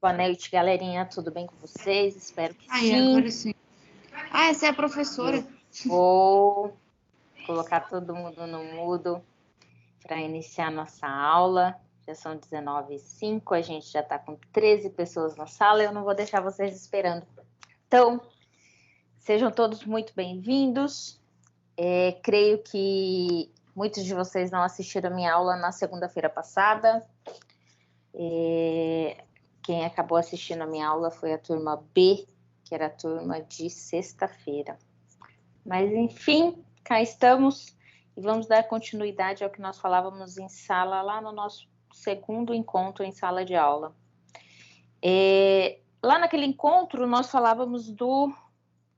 Boa noite, galerinha. Tudo bem com vocês? Espero que Aí, sim. agora sim. Ah, essa é a professora. Vou colocar todo mundo no mudo para iniciar nossa aula. Já são 19h05, a gente já está com 13 pessoas na sala. Eu não vou deixar vocês esperando. Então, sejam todos muito bem-vindos. Creio que muitos de vocês não assistiram a minha aula na segunda-feira passada. Quem acabou assistindo a minha aula foi a turma B, que era a turma de sexta-feira. Mas, enfim, cá estamos e vamos dar continuidade ao que nós falávamos em sala, lá no nosso segundo encontro em sala de aula. Lá naquele encontro, nós falávamos do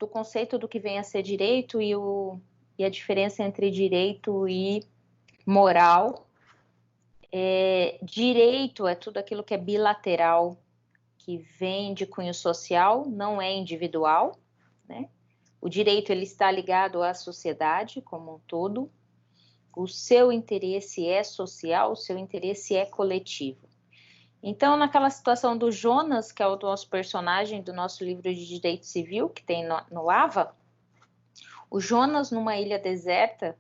conceito do que vem a ser direito e a diferença entre direito e moral. Direito é tudo aquilo que é bilateral, que vem de cunho social, não é individual, né? O direito ele está ligado à sociedade como um todo. O seu interesse é social, o seu interesse é coletivo. Então, naquela situação do Jonas, que é o nosso personagem do nosso livro de Direito Civil, que tem no AVA, o Jonas, numa ilha deserta,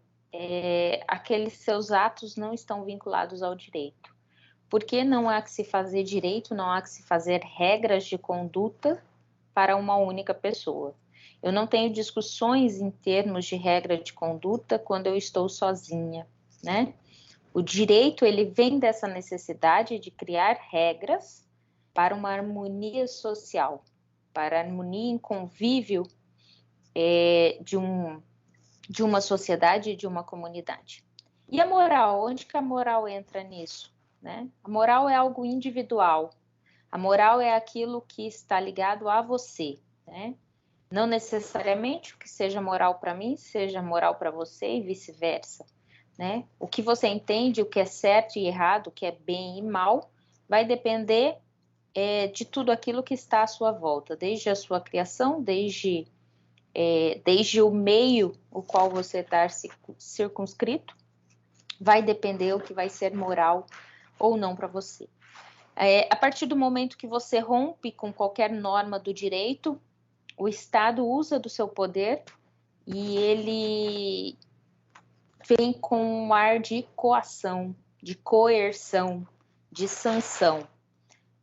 aqueles seus atos não estão vinculados ao direito. Porque não há que se fazer direito, não há que se fazer regras de conduta para uma única pessoa. Eu não tenho discussões em termos de regra de conduta quando eu estou sozinha, né? O direito, ele vem dessa necessidade de criar regras para uma harmonia social, para a harmonia em convívio de uma sociedade, de uma comunidade. E a moral? Onde que a moral entra nisso? Né? A moral é algo individual. A moral é aquilo que está ligado a você, né? Não necessariamente o que seja moral para mim, seja moral para você e vice-versa, né? O que você entende, o que é certo e errado, o que é bem e mal, vai depender de tudo aquilo que está à sua volta, desde a sua criação, desde o meio o qual você está circunscrito, vai depender o que vai ser moral ou não para você. A partir do momento que você rompe com qualquer norma do direito, o Estado usa do seu poder e ele vem com um ar de coação, de coerção, de sanção.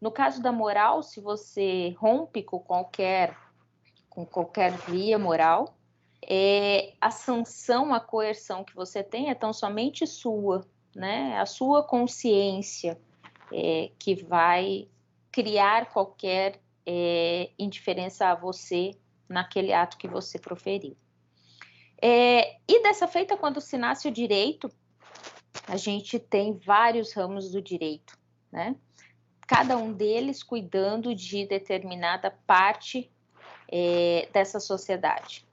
No caso da moral, se você rompe com qualquer via moral, a sanção, a coerção que você tem é tão somente sua, né? A sua consciência que vai criar qualquer indiferença a você naquele ato que você proferiu. E dessa feita, quando se nasce o direito, a gente tem vários ramos do direito, né? Cada um deles cuidando de determinada parte dessa sociedade.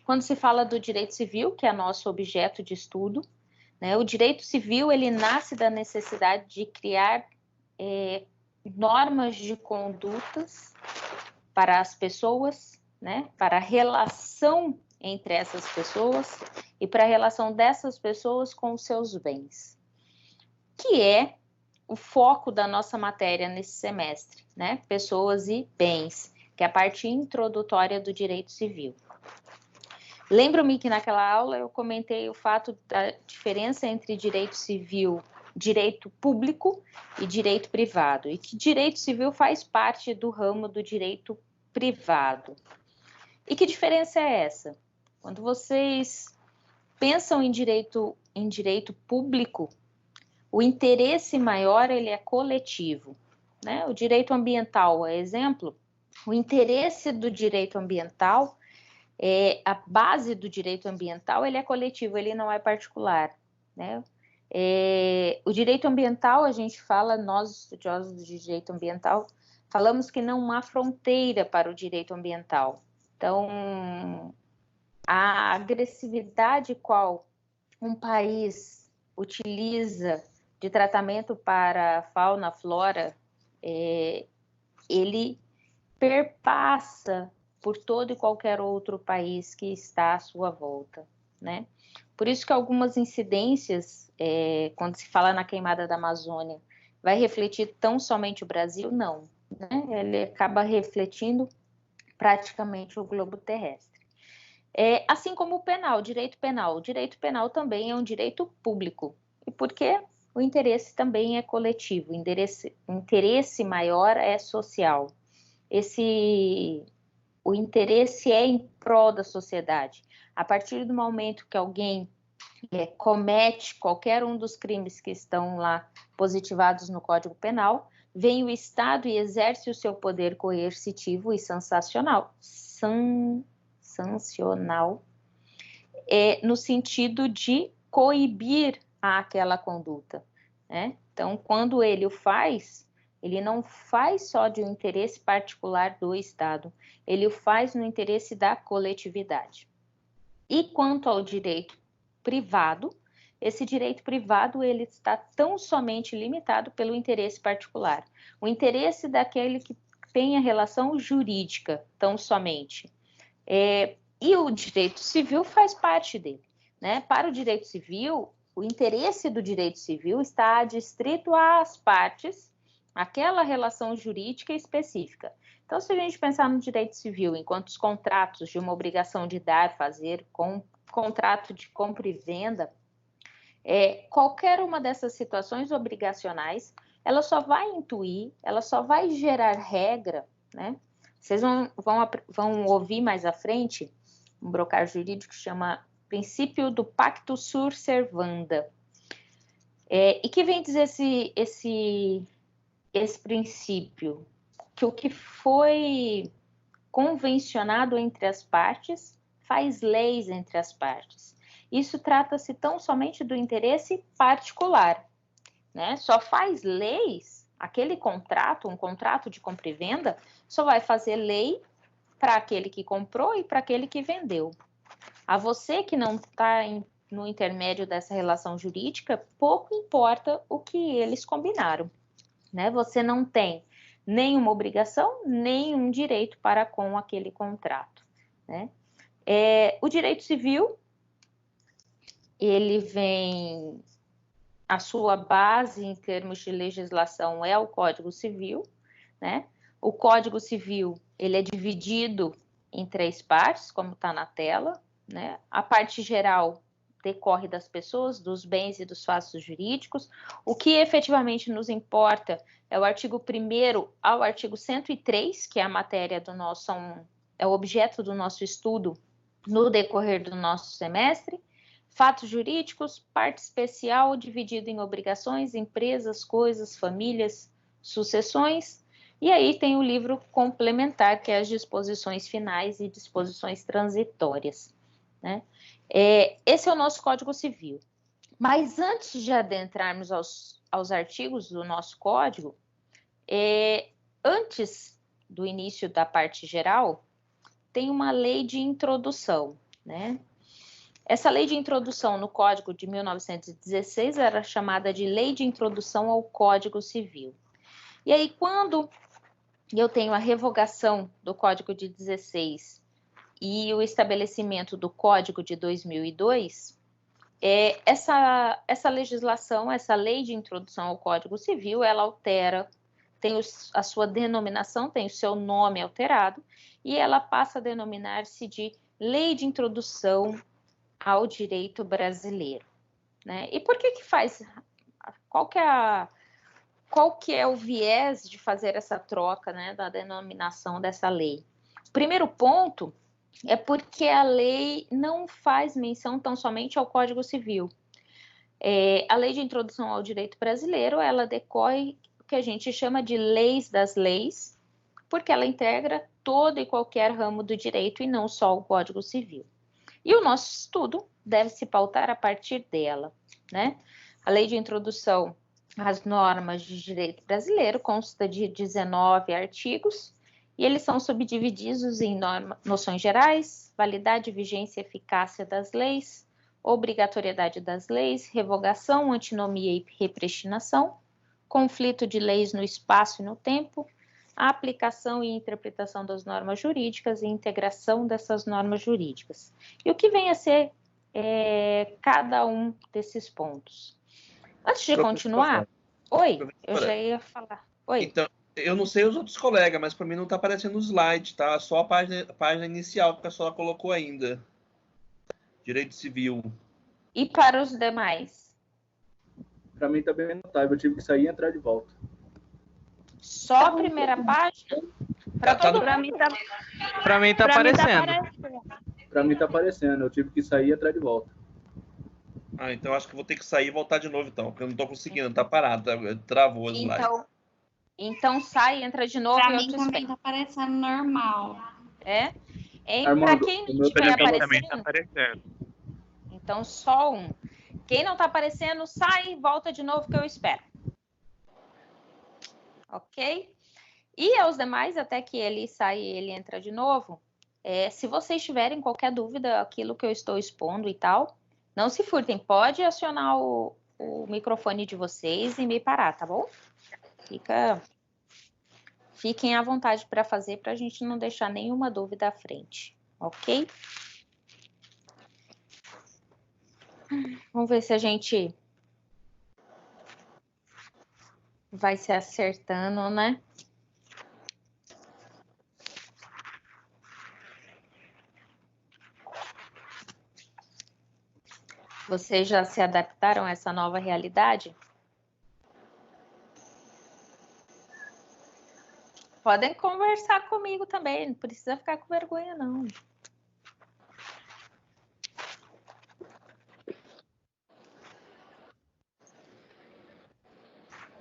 Quando se fala do direito civil, que é nosso objeto de estudo, né, o direito civil ele nasce da necessidade de criar normas de condutas para as pessoas, né, para a relação entre essas pessoas e para a relação dessas pessoas com os seus bens, que é o foco da nossa matéria nesse semestre, né, pessoas e bens, que é a parte introdutória do direito civil. Lembro-me que naquela aula eu comentei o fato da diferença entre direito civil, direito público e direito privado, e que direito civil faz parte do ramo do direito privado. E que diferença é essa? Quando vocês pensam em direito público, o interesse maior ele é coletivo, né? O direito ambiental é exemplo. O interesse do direito ambiental a base do direito ambiental ele é coletivo, ele não é particular, né? O direito ambiental, a gente fala, nós estudiosos de direito ambiental, falamos que não há fronteira para o direito ambiental. Então, a agressividade qual um país utiliza de tratamento para fauna, flora, ele perpassa por todo e qualquer outro país que está à sua volta, né? Por isso que algumas incidências, quando se fala na queimada da Amazônia, vai refletir tão somente o Brasil? Não. né? Ele acaba refletindo praticamente o globo terrestre. Assim como o penal, o direito penal. O direito penal também é um direito público. E por quê? O interesse também é coletivo, o interesse maior é social. O interesse é em prol da sociedade. A partir do momento que alguém comete qualquer um dos crimes que estão lá positivados no Código Penal, vem o Estado e exerce o seu poder coercitivo e sancional, no sentido de coibir aquela conduta, né? Então, quando ele o faz, ele não faz só de um interesse particular do Estado, ele o faz no interesse da coletividade. E quanto ao direito privado, esse direito privado ele está tão somente limitado pelo interesse particular, o interesse daquele que tem a relação jurídica, tão somente. E o direito civil faz parte dele, né? Para o direito civil, o interesse do direito civil está adstrito às partes, aquela relação jurídica específica. Então, se a gente pensar no direito civil, enquanto os contratos de uma obrigação de dar, fazer, contrato de compra e venda, qualquer uma dessas situações obrigacionais, ela só vai intuir, ela só vai gerar regra, né? Vocês vão ouvir mais à frente um brocário jurídico que chama princípio do pacto sur servanda. E que vem dizer esse princípio? Que o que foi convencionado entre as partes faz leis entre as partes. Isso trata-se tão somente do interesse particular, né? Só faz leis, aquele contrato, um contrato de compra e venda, só vai fazer lei para aquele que comprou e para aquele que vendeu. A você que não está no intermédio dessa relação jurídica, pouco importa o que eles combinaram, né? Você não tem nenhuma obrigação, nenhum direito para com aquele contrato, né? O direito civil, ele vem, a sua base em termos de legislação é o Código Civil, né? O Código Civil, ele é dividido em 3 partes, como está na tela, né? A parte geral decorre das pessoas, dos bens e dos fatos jurídicos. O que efetivamente nos importa é o artigo 1º ao artigo 103, que é a matéria do nosso, é o objeto do nosso estudo no decorrer do nosso semestre. Fatos jurídicos, parte especial, dividido em obrigações, empresas, coisas, famílias, sucessões. E aí tem o livro complementar, que é as disposições finais e disposições transitórias, né? Esse é o nosso Código Civil. Mas antes de adentrarmos aos artigos do nosso Código, antes do início da parte geral, tem uma lei de introdução, né? Essa lei de introdução no Código de 1916 era chamada de Lei de Introdução ao Código Civil. E aí, quando eu tenho a revogação do Código de 16 e o estabelecimento do Código de 2002, essa legislação, essa lei de introdução ao Código Civil, ela altera, tem a sua denominação, tem o seu nome alterado, e ela passa a denominar-se de Lei de Introdução ao Direito Brasileiro, né? E por que faz? Qual que é o viés de fazer essa troca, né, da denominação dessa lei? O primeiro ponto é porque a lei não faz menção tão somente ao Código Civil. A Lei de Introdução ao Direito Brasileiro, ela decorre o que a gente chama de leis das leis, porque ela integra todo e qualquer ramo do direito e não só o Código Civil. E o nosso estudo deve se pautar a partir dela, né? A Lei de Introdução às Normas de Direito Brasileiro consta de 19 artigos, e eles são subdivididos em noções gerais, validade, vigência e eficácia das leis, obrigatoriedade das leis, revogação, antinomia e repristinação, conflito de leis no espaço e no tempo, a aplicação e interpretação das normas jurídicas e integração dessas normas jurídicas. E o que vem a ser cada um desses pontos? Antes de continuar, eu já ia falar. Oi. Então, Eu não sei os outros colegas, mas para mim não está aparecendo o slide, tá? Só a página inicial que a pessoa colocou ainda. Direito civil. E para os demais? Para mim tá bem notável, eu tive que sair e entrar de volta. Só a primeira página? Para todo mundo? Para mim tá aparecendo. Para mim tá aparecendo, eu tive que sair e entrar de volta. Ah, então acho que vou ter que sair e voltar de novo, então, porque eu não estou conseguindo, tá parado, travou as slides. Então sai, entra de novo Pra e eu mim te também espero. tá parecendo normal. É? Armando, Para quem o não meu estiver telefone Também tá aparecendo, aparecendo. então só um. Quem não está aparecendo, sai e volta de novo que eu espero. Ok? E aos demais, até que ele sai e ele entra de novo, se vocês tiverem qualquer dúvida, aquilo que eu estou expondo e tal, não se furtem, pode acionar o microfone de vocês e me parar, tá bom? Fiquem à vontade para fazer, para a gente não deixar nenhuma dúvida à frente, ok? Vamos ver se a gente vai se acertando, né? Vocês já se adaptaram a essa nova realidade? Podem conversar comigo também, não precisa ficar com vergonha, não.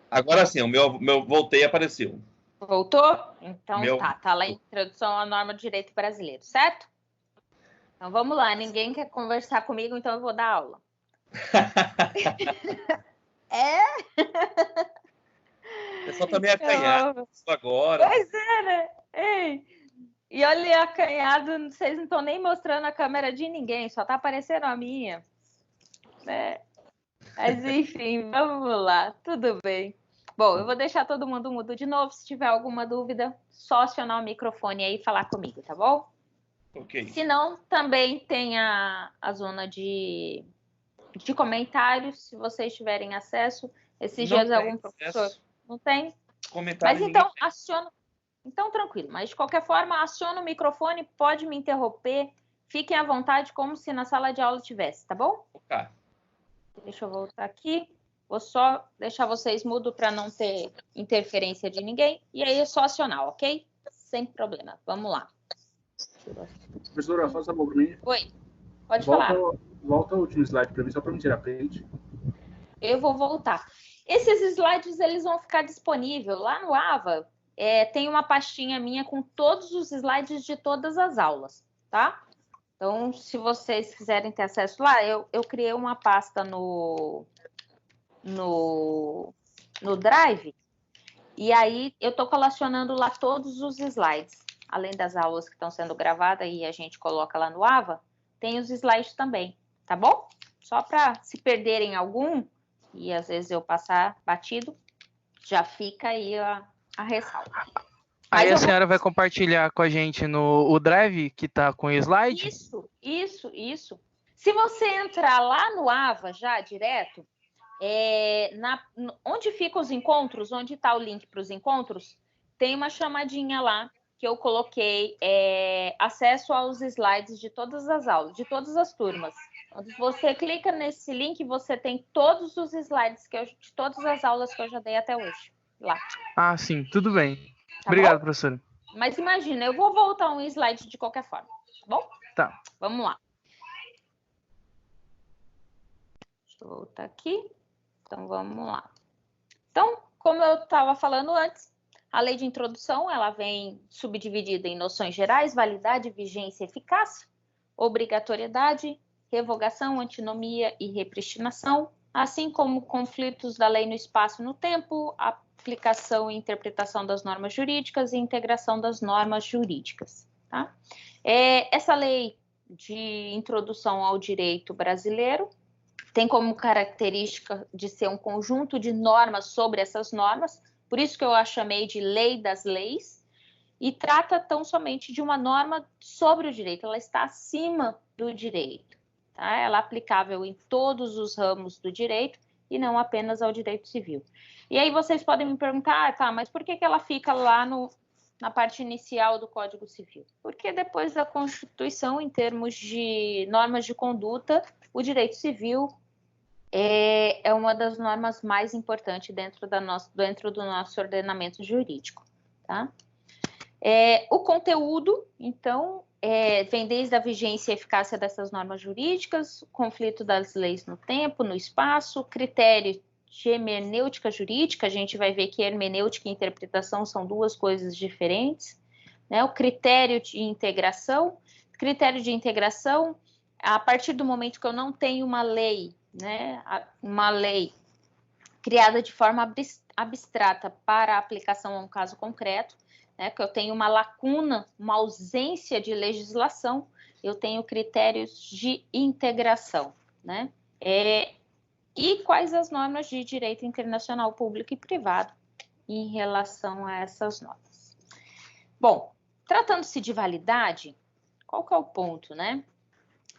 Agora sim, o meu voltei e apareceu. Voltou? Então tá lá em Introdução à Norma do Direito Brasileiro, certo? Então vamos lá, ninguém quer conversar comigo, então eu vou dar aula. É só também acanhado agora. Pois é, né? Ei. E olha, acanhado, vocês não estão nem mostrando a câmera de ninguém, só tá aparecendo a minha. Né? Mas enfim, vamos lá, tudo bem. Bom, eu vou deixar todo mundo mudo de novo. Se tiver alguma dúvida, só acionar o microfone aí e falar comigo, tá bom? Ok. Se não, também tem a zona de comentários, se vocês tiverem acesso. Esses dias algum professor não tem? Comentário. Mas então, aciona. Então, tranquilo. Mas, de qualquer forma, aciona o microfone, pode me interromper. Fiquem à vontade, como se na sala de aula tivesse, tá bom? Tá. Deixa eu voltar aqui. Vou só deixar vocês mudos para não ter interferência de ninguém. E aí é só acionar, ok? Sem problema. Vamos lá. Professora, faça favor para mim. Oi, pode falar. Volta o último slide para mim, só para me tirar print. Eu vou voltar. Esses slides, eles vão ficar disponíveis lá no AVA. Tem uma pastinha minha com todos os slides de todas as aulas, tá? Então, se vocês quiserem ter acesso lá, eu criei uma pasta no Drive, e aí eu estou colecionando lá todos os slides. Além das aulas que estão sendo gravadas e a gente coloca lá no AVA, tem os slides também, tá bom? Só para se perderem algum, e às vezes eu passar batido, já fica aí a ressalva. Aí a senhora vai compartilhar com a gente no Drive, que está com o slide? Isso. Se você entrar lá no AVA já direto, onde ficam os encontros, onde está o link para os encontros, tem uma chamadinha lá que eu coloquei acesso aos slides de todas as aulas, de todas as turmas. Quando você clica nesse link, você tem todos os slides de todas as aulas que eu já dei até hoje. Lá. Ah, sim, tudo bem. Tá Obrigado, bom? professora. Mas imagina, eu vou voltar um slide de qualquer forma, tá bom? Tá. Vamos lá. Deixa eu voltar aqui. Então, vamos lá. Então, como eu estava falando antes, a lei de introdução, ela vem subdividida em noções gerais, validade, vigência e eficácia, obrigatoriedade, revogação, antinomia e repristinação, assim como conflitos da lei no espaço e no tempo, aplicação e interpretação das normas jurídicas e integração das normas jurídicas. Tá? Essa lei de introdução ao direito brasileiro tem como característica de ser um conjunto de normas sobre essas normas, por isso que eu a chamei de lei das leis, e trata tão somente de uma norma sobre o direito, ela está acima do direito. Tá? Ela é aplicável em todos os ramos do direito e não apenas ao direito civil. E aí vocês podem me perguntar, tá, mas por que ela fica lá na parte inicial do Código Civil? Porque depois da Constituição, em termos de normas de conduta, o direito civil é uma das normas mais importantes dentro do nosso ordenamento jurídico, tá? O conteúdo, então, vem desde a vigência e eficácia dessas normas jurídicas, o conflito das leis no tempo, no espaço, critério de hermenêutica jurídica, a gente vai ver que hermenêutica e interpretação são duas coisas diferentes, né? O critério de integração, a partir do momento que eu não tenho uma lei, né? Uma lei criada de forma abstrata para a aplicação a um caso concreto, né, que eu tenho uma lacuna, uma ausência de legislação, eu tenho critérios de integração, né? E quais as normas de direito internacional público e privado em relação a essas normas? Bom, tratando-se de validade, qual que é o ponto, né?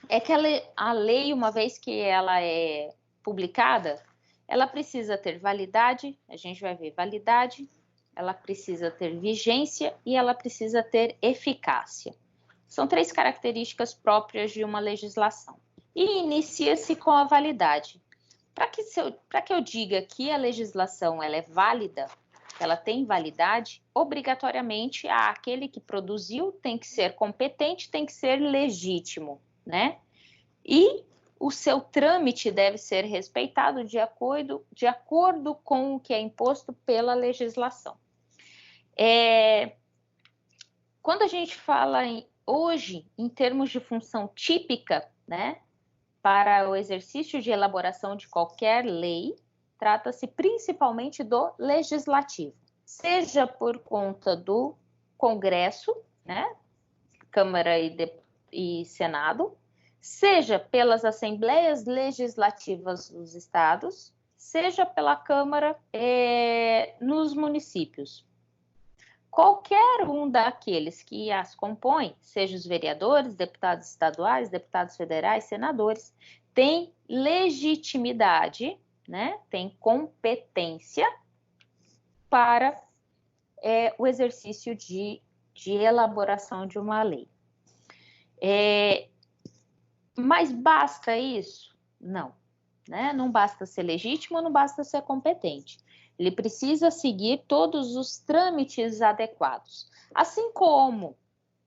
É que a lei, uma vez que ela é publicada, ela precisa ter validade, a gente vai ver validade, ela precisa ter vigência e ela precisa ter eficácia. São 3 características próprias de uma legislação. E inicia-se com a validade. Para que eu diga que a legislação ela é válida, ela tem validade, obrigatoriamente aquele que produziu tem que ser competente, tem que ser legítimo, né? E o seu trâmite deve ser respeitado de acordo com o que é imposto pela legislação. Quando a gente fala hoje em termos de função típica, né, para o exercício de elaboração de qualquer lei, trata-se principalmente do legislativo, seja por conta do Congresso, né, Câmara e Senado, seja pelas assembleias legislativas dos estados, seja pela Câmara nos municípios. Qualquer um daqueles que as compõem, seja os vereadores, deputados estaduais, deputados federais, senadores, tem legitimidade, né? Tem competência para o exercício de elaboração de uma lei. Mas basta isso? Não, né? Não basta ser legítimo, não basta ser competente. Ele precisa seguir todos os trâmites adequados. Assim como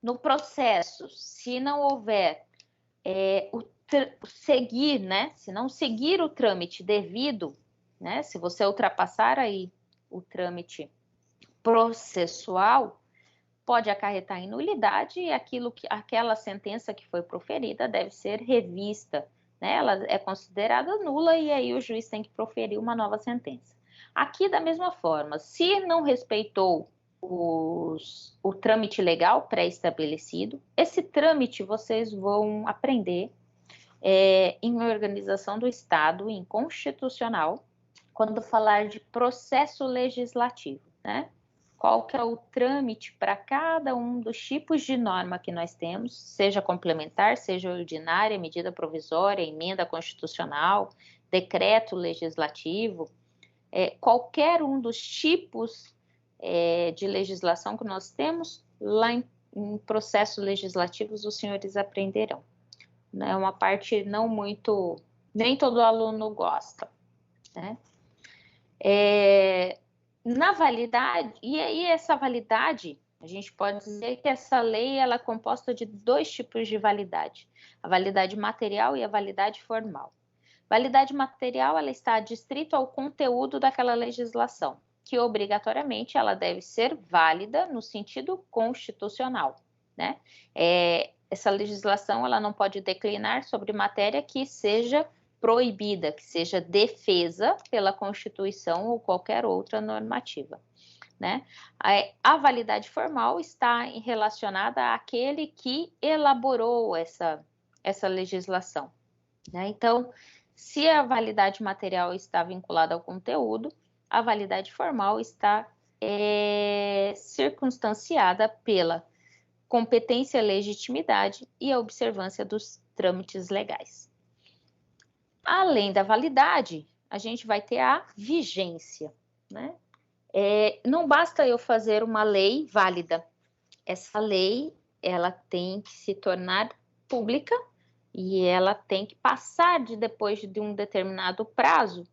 no processo, se não houver se não seguir o trâmite devido, né? Se você ultrapassar aí o trâmite processual, pode acarretar em nulidade e aquela sentença que foi proferida deve ser revista, né? Ela é considerada nula e aí o juiz tem que proferir uma nova sentença. Aqui, da mesma forma, se não respeitou o trâmite legal pré-estabelecido, esse trâmite vocês vão aprender em organização do Estado, em constitucional, quando falar de processo legislativo, né? Qual que é o trâmite para cada um dos tipos de norma que nós temos, seja complementar, seja ordinária, medida provisória, emenda constitucional, decreto legislativo, qualquer um dos tipos de legislação que nós temos, lá em processos legislativos os senhores aprenderão. É uma parte não muito, nem todo aluno gosta, né? Na validade, e aí essa validade, a gente pode dizer que essa lei ela é composta de 2 tipos de validade, a validade material e a validade formal. Validade material, ela está adstrita ao conteúdo daquela legislação, que obrigatoriamente ela deve ser válida no sentido constitucional, né? Essa legislação ela não pode declinar sobre matéria que seja proibida, que seja defesa pela Constituição ou qualquer outra normativa, né? A validade formal está relacionada àquele que elaborou essa legislação, né? Então, se a validade material está vinculada ao conteúdo, a validade formal está circunstanciada pela competência, legitimidade e a observância dos trâmites legais. Além da validade, a gente vai ter a vigência, né? Não basta eu fazer uma lei válida. Essa lei, ela tem que se tornar pública e ela tem que passar depois de um determinado prazo,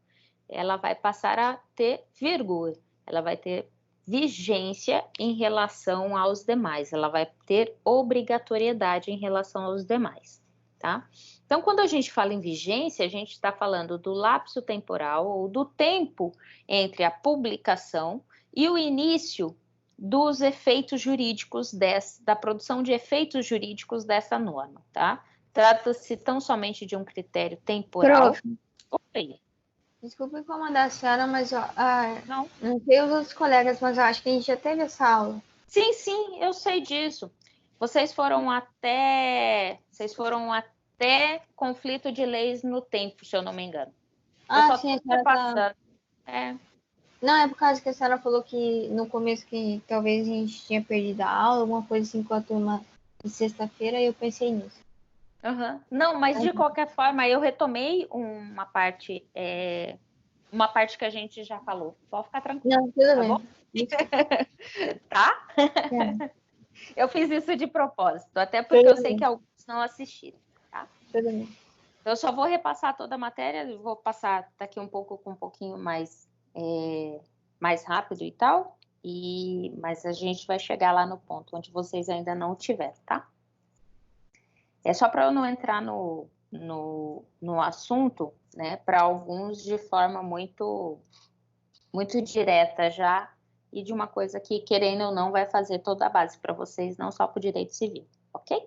ela vai passar a ter vigor, ela vai ter vigência em relação aos demais, ela vai ter obrigatoriedade em relação aos demais, tá? Então, quando a gente fala em vigência, a gente está falando do lapso temporal ou do tempo entre a publicação e o início dos efeitos jurídicos da produção de efeitos jurídicos dessa norma, tá? Trata-se tão somente de um critério temporal. Prof, desculpa incomodar a senhora, mas Não sei os outros colegas, mas eu acho que a gente já teve essa aula. Sim, eu sei disso. Vocês foram até conflito de leis no tempo, se eu não me engano. Sim, a senhora tá... Não, é por causa que a senhora falou que no começo que talvez a gente tinha perdido a aula, alguma coisa assim com a turma de sexta-feira, e eu pensei nisso. Não, mas de qualquer forma, eu retomei uma parte que a gente já falou. Pode ficar tranquilo. Não, tudo bem. Tá? Eu fiz isso de propósito, até porque eu sei que alguns não assistiram, tá? Tudo bem. Eu só vou repassar toda a matéria, vou passar daqui um pouquinho mais rápido e tal, mas a gente vai chegar lá no ponto onde vocês ainda não tiveram, tá? É só para eu não entrar no assunto, né, para alguns de forma muito, muito direta já, e de uma coisa que, querendo ou não, vai fazer toda a base para vocês, não só para o direito civil, ok?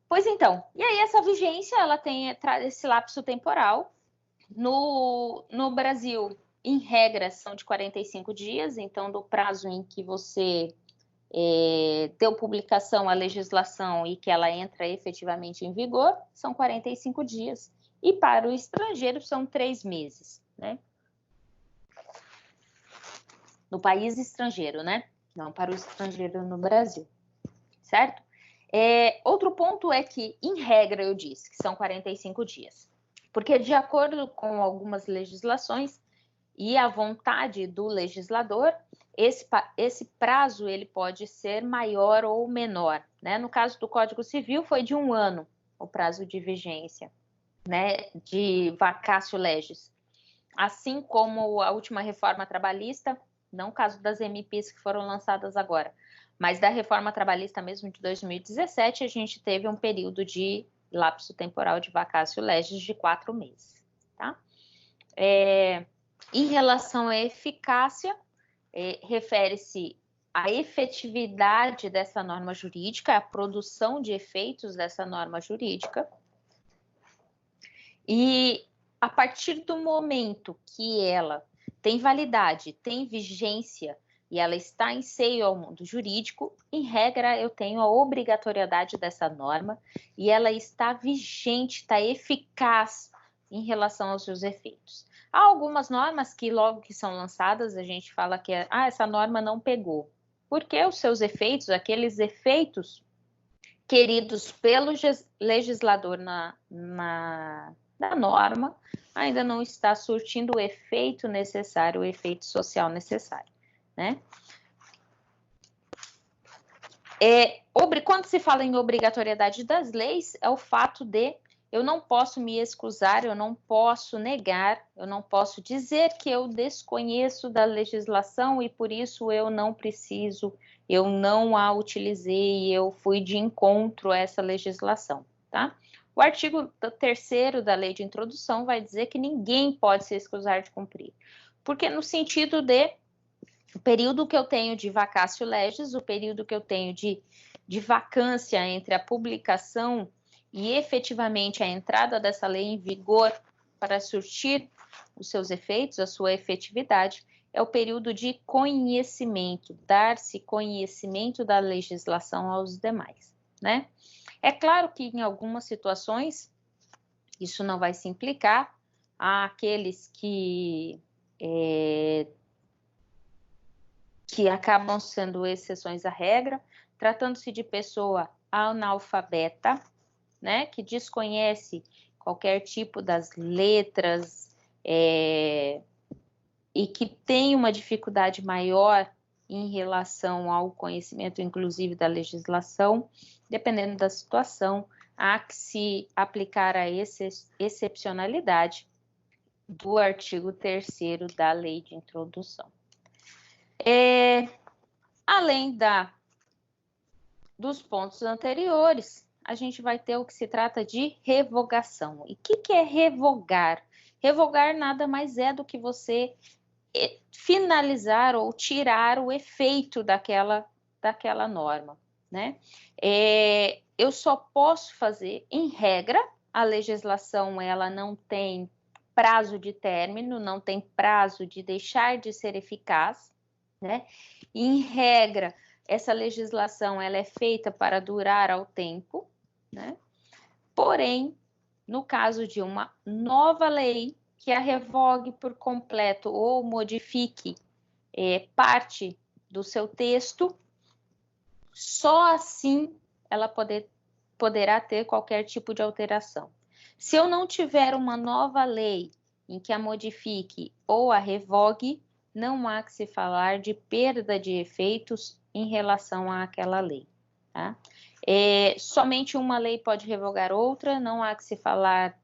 Pois então, e aí essa vigência, ela tem esse lapso temporal. No Brasil, em regra, são de 45 dias, então do prazo em que você deu publicação à legislação e que ela entra efetivamente em vigor, são 45 dias. E para o estrangeiro são 3 meses, né? No país estrangeiro, né? Não para o estrangeiro no Brasil, certo? Outro ponto é que, em regra, eu disse que são 45 dias. Porque, de acordo com algumas legislações e a vontade do legislador, esse prazo ele pode ser maior ou menor, né? No caso do Código Civil, foi de 1 ano o prazo de vigência, né? De vacatio legis. Assim como a última reforma trabalhista, não o caso das MPs que foram lançadas agora, mas da reforma trabalhista mesmo de 2017, a gente teve um período de lapso temporal de vacatio legis de 4 meses, tá? Em relação à eficácia, refere-se à efetividade dessa norma jurídica, à produção de efeitos dessa norma jurídica. E a partir do momento que ela tem validade, tem vigência e ela está em seio ao mundo jurídico, em regra eu tenho a obrigatoriedade dessa norma e ela está vigente, está eficaz em relação aos seus efeitos. Há algumas normas que logo que são lançadas a gente fala que essa norma não pegou, porque os seus efeitos, aqueles efeitos queridos pelo legislador na norma, ainda não está surtindo o efeito necessário, o efeito social necessário, né? Quando se fala em obrigatoriedade das leis, é o fato de eu não posso me excusar, eu não posso negar, eu não posso dizer que eu desconheço da legislação e por isso eu não preciso, eu não a utilizei, eu fui de encontro a essa legislação, tá? O artigo 3º da Lei de Introdução vai dizer que ninguém pode se excusar de cumprir, porque no sentido de o período que eu tenho de vacatio legis, o período que eu tenho de vacância entre a publicação e efetivamente a entrada dessa lei em vigor para surtir os seus efeitos, a sua efetividade, é o período de conhecimento, dar-se conhecimento da legislação aos demais, né? É claro que em algumas situações isso não vai se implicar àqueles que acabam sendo exceções à regra, tratando-se de pessoa analfabeta, né, que desconhece qualquer tipo das letras, e que tem uma dificuldade maior em relação ao conhecimento, inclusive, da legislação, dependendo da situação, há que se aplicar a excepcionalidade do artigo 3º da Lei de Introdução. Além dos pontos anteriores, a gente vai ter o que se trata de revogação. E o que é revogar? Revogar nada mais é do que você finalizar ou tirar o efeito daquela norma, né? Eu só posso fazer, em regra, a legislação ela não tem prazo de término, não tem prazo de deixar de ser eficaz, né? Em regra, essa legislação ela é feita para durar ao tempo, né? Porém, no caso de uma nova lei que a revogue por completo ou modifique parte do seu texto, só assim ela poderá ter qualquer tipo de alteração. Se eu não tiver uma nova lei em que a modifique ou a revogue, não há que se falar de perda de efeitos em relação àquela lei. Tá? Somente uma lei pode revogar outra, não há que se falar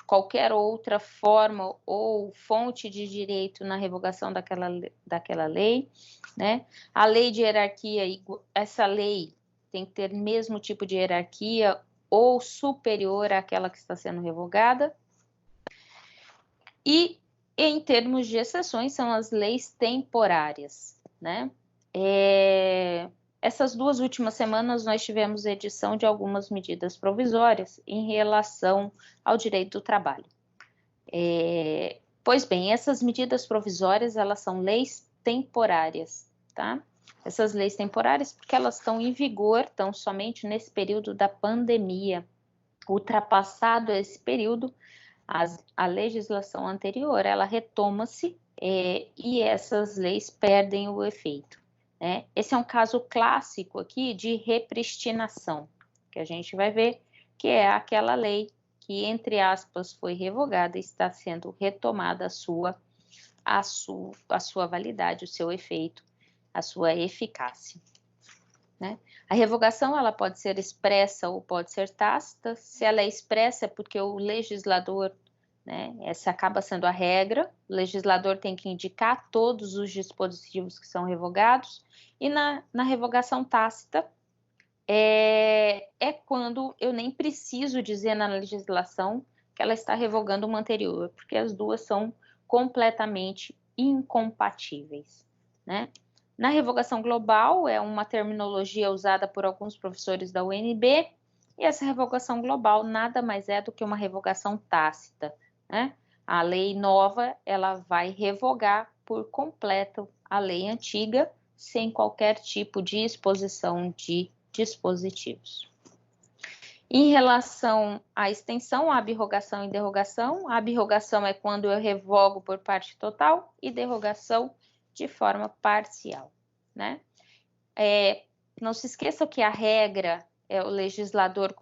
qualquer outra forma ou fonte de direito na revogação daquela lei, né? A lei de hierarquia, essa lei tem que ter mesmo tipo de hierarquia ou superior àquela que está sendo revogada. E, em termos de exceções, são as leis temporárias, né? Essas 2 últimas semanas nós tivemos edição de algumas medidas provisórias em relação ao direito do trabalho. Pois bem, essas medidas provisórias, elas são leis temporárias, tá? Essas leis temporárias, porque elas estão em vigor, estão somente nesse período da pandemia. Ultrapassado esse período, a legislação anterior, ela retoma-se e essas leis perdem o efeito. Né? Esse é um caso clássico aqui de repristinação, que a gente vai ver que é aquela lei que, entre aspas, foi revogada e está sendo retomada a sua validade, o seu efeito, a sua eficácia. Né? A revogação ela pode ser expressa ou pode ser tácita. Se ela é expressa é porque o legislador, né, essa acaba sendo a regra, o legislador tem que indicar todos os dispositivos que são revogados, e na revogação tácita é quando eu nem preciso dizer na legislação que ela está revogando uma anterior, porque as duas são completamente incompatíveis, né? Na revogação global, é uma terminologia usada por alguns professores da UNB, e essa revogação global nada mais é do que uma revogação tácita, né? A lei nova, ela vai revogar por completo a lei antiga, sem qualquer tipo de exposição de dispositivos. Em relação à extensão, a abrogação e derrogação, a abrogação é quando eu revogo por parte total e derrogação de forma parcial, né? Não se esqueça que a regra é o legislador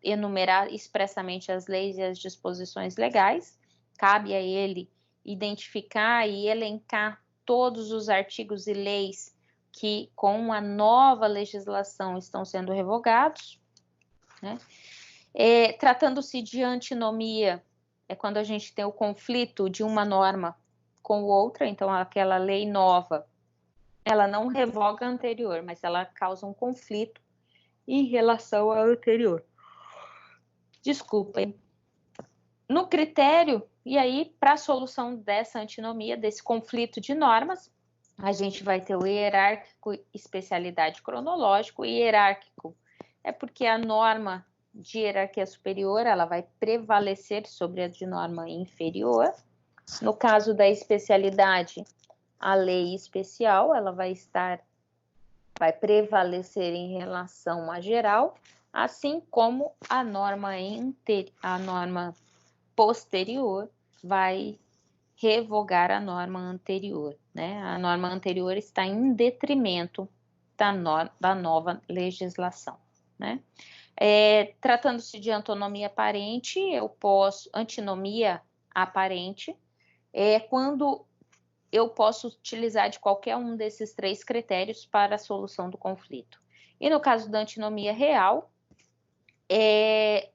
enumerar expressamente as leis e as disposições legais, cabe a ele identificar e elencar todos os artigos e leis que com a nova legislação estão sendo revogados, né? Tratando-se de antinomia, é quando a gente tem o conflito de uma norma com outra, então aquela lei nova, ela não revoga a anterior, mas ela causa um conflito em relação à anterior. Desculpem. No critério, e aí, para a solução dessa antinomia, desse conflito de normas, a gente vai ter o hierárquico, especialidade cronológico, e hierárquico é porque a norma de hierarquia superior, ela vai prevalecer sobre a de norma inferior. No caso da especialidade, a lei especial, ela vai prevalecer em relação à geral, assim como a norma posterior vai revogar a norma anterior, né? A norma anterior está em detrimento da nova legislação, né? Tratando-se de antinomia aparente, antinomia aparente, quando eu posso utilizar de qualquer um desses 3 critérios para a solução do conflito. E no caso da antinomia real,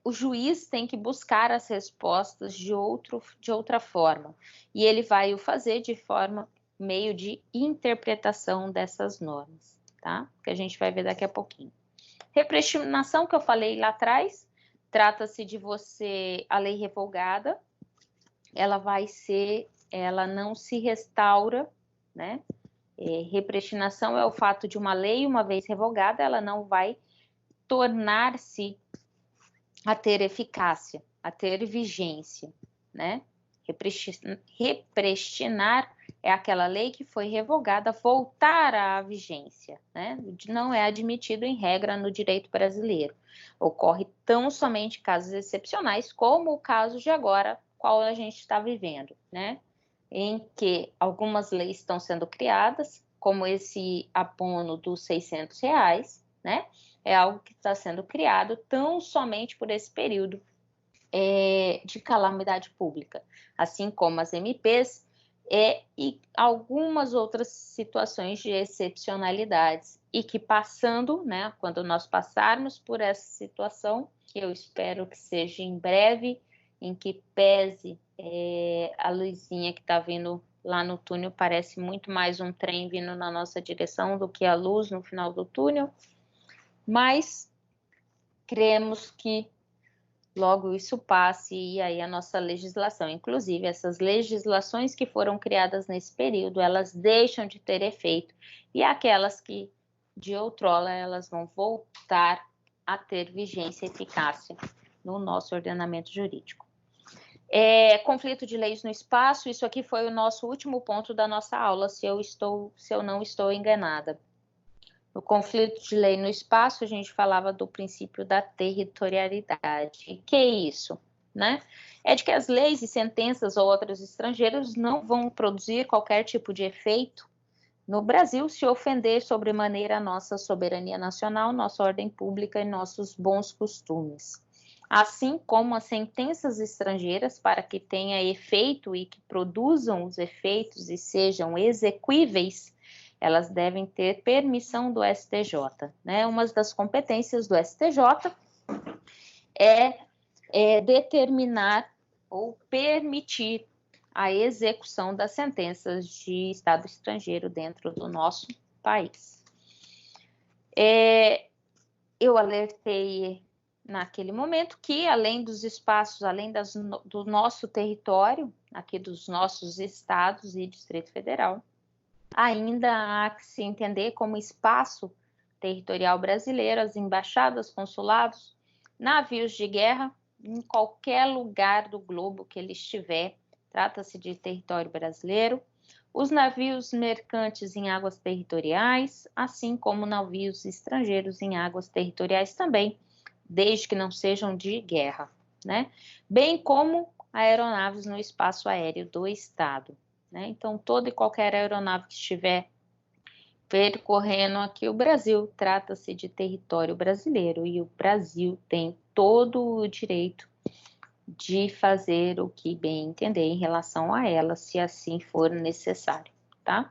o juiz tem que buscar as respostas de outra forma, e ele vai o fazer de meio de interpretação dessas normas, tá? Que a gente vai ver daqui a pouquinho. Repristinação, que eu falei lá atrás, trata-se de a lei revogada, ela não se restaura, né? Repristinação é o fato de uma lei, uma vez revogada, ela não vai tornar-se a ter eficácia, a ter vigência, né? Repristinar é aquela lei que foi revogada, voltar à vigência, né? Não é admitido em regra no direito brasileiro. Ocorre tão somente casos excepcionais, como o caso de agora, qual a gente está vivendo, né? Em que algumas leis estão sendo criadas, como esse abono dos R$600, né? É algo que está sendo criado tão somente por esse período de calamidade pública, assim como as MPs e algumas outras situações de excepcionalidades, e que passando, né, quando nós passarmos por essa situação, que eu espero que seja em breve, em que pese a luzinha que está vindo lá no túnel, parece muito mais um trem vindo na nossa direção do que a luz no final do túnel, mas cremos que logo isso passe, e aí a nossa legislação, inclusive essas legislações que foram criadas nesse período, elas deixam de ter efeito, e aquelas que de outrora elas vão voltar a ter vigência e eficácia no nosso ordenamento jurídico. Conflito de leis no espaço, isso aqui foi o nosso último ponto da nossa aula, se eu não estou enganada. No conflito de lei no espaço, a gente falava do princípio da territorialidade. E que é isso, né? É de que as leis e sentenças ou outros estrangeiros não vão produzir qualquer tipo de efeito no Brasil se ofender sobremaneira a nossa soberania nacional, nossa ordem pública e nossos bons costumes. Assim como as sentenças estrangeiras, para que tenha efeito e que produzam os efeitos e sejam exequíveis, elas devem ter permissão do STJ, né? Uma das competências do STJ é determinar ou permitir a execução das sentenças de Estado estrangeiro dentro do nosso país. Eu alertei naquele momento que, além dos espaços, além do nosso território, aqui dos nossos estados e Distrito Federal, ainda há que se entender como espaço territorial brasileiro as embaixadas, consulados, navios de guerra, em qualquer lugar do globo que ele estiver, trata-se de território brasileiro, os navios mercantes em águas territoriais, assim como navios estrangeiros em águas territoriais também, desde que não sejam de guerra, né? Bem como aeronaves no espaço aéreo do Estado. Então, toda e qualquer aeronave que estiver percorrendo aqui o Brasil, trata-se de território brasileiro, e o Brasil tem todo o direito de fazer o que bem entender em relação a ela, se assim for necessário, tá?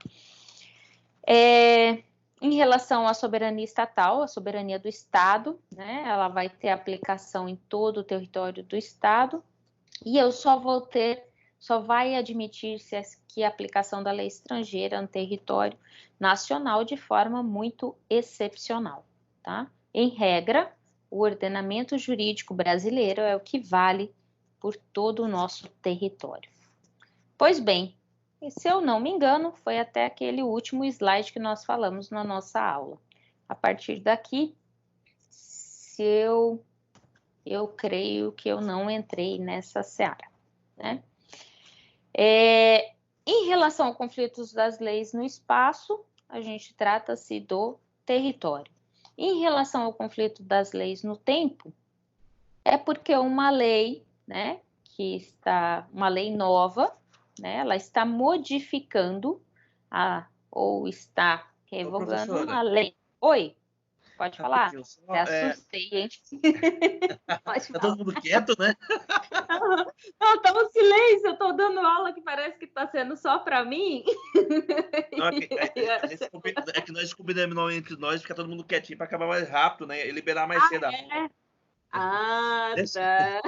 Em relação à soberania estatal, a soberania do Estado, né, ela vai ter aplicação em todo o território do Estado, e eu só vai admitir-se que a aplicação da lei estrangeira no território nacional de forma muito excepcional, tá? Em regra, o ordenamento jurídico brasileiro é o que vale por todo o nosso território. Pois bem, se eu não me engano, foi até aquele último slide que nós falamos na nossa aula. A partir daqui, eu creio que eu não entrei nessa seara, né? Em relação ao conflito das leis no espaço, a gente trata-se do território. Em relação ao conflito das leis no tempo, é porque uma lei, né, uma lei nova, né, ela está modificando ou está revogando uma lei. Oi? Pode falar. Rapidinho, só, Até assustei, hein? Pode tá falar. todo mundo quieto, né? Não, tá um silêncio. Eu tô dando aula que parece que tá sendo só para mim. Não, é que nós combinamos entre nós, fica todo mundo quietinho para acabar mais rápido, né? E liberar mais cedo. É? Ah, Deixa-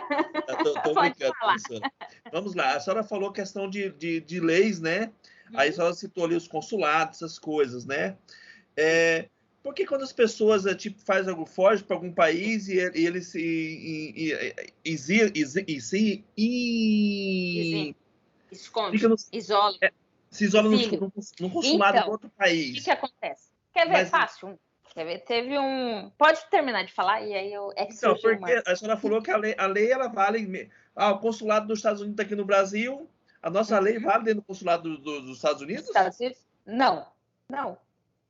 tá. Tô Pode brincando, falar. professora. Vamos lá, a senhora falou questão de leis, né? Aí a senhora citou ali os consulados, essas coisas, né? Porque quando as pessoas tipo, faz algo, foge para algum país e eles Esconde, fica isola. se isola Exílio. no consulado Então, de outro O país. que acontece? Quer ver? Mas- Fácil. Quer ver? Teve um... Pode terminar de falar e aí eu... É que Então, surgiu porque a senhora falou que a lei ela vale... o consulado dos Estados Unidos está aqui no Brasil, a nossa lei vale dentro do consulado dos Estados Unidos? Estados Unidos? Não.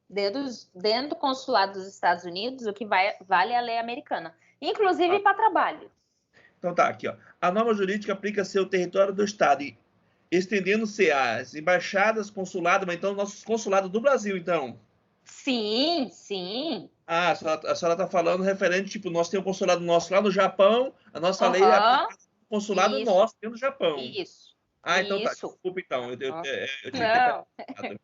Dentro do consulado dos Estados Unidos, o que vale é a lei americana. Inclusive para trabalho. Então tá, aqui, ó. A norma jurídica aplica-se ao território do Estado, estendendo-se às embaixadas, consulados, mas então nossos consulados do Brasil, então. Sim. Ah, a senhora está falando referente, tipo, nós temos um consulado nosso lá no Japão, a nossa lei é aplicada ao consulado Isso. nosso aqui no Japão. Isso. Ah, então tá, Isso. desculpa então, eu tinha Não. interpretado.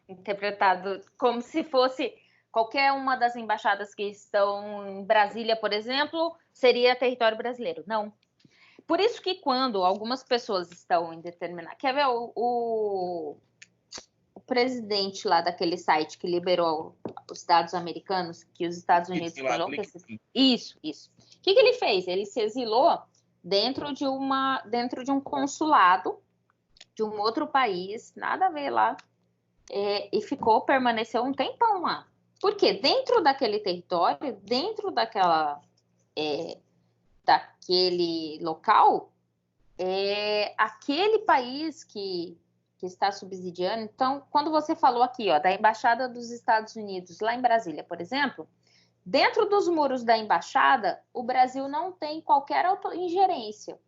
Interpretado como se fosse qualquer uma das embaixadas que estão em Brasília, por exemplo, seria território brasileiro. Não. Por isso que quando algumas pessoas estão em determinado... Quer ver o presidente lá daquele site que liberou os dados americanos, que os Estados Unidos falou que... Isso. O que ele fez? Ele se exilou dentro de um consulado de um outro país, nada a ver lá, e permaneceu um tempão lá. Porque dentro daquele território, dentro daquele local, aquele país que está subsidiando. Então, quando você falou aqui, ó, da Embaixada dos Estados Unidos, lá em Brasília, por exemplo, dentro dos muros da embaixada, o Brasil não tem qualquer ingerência.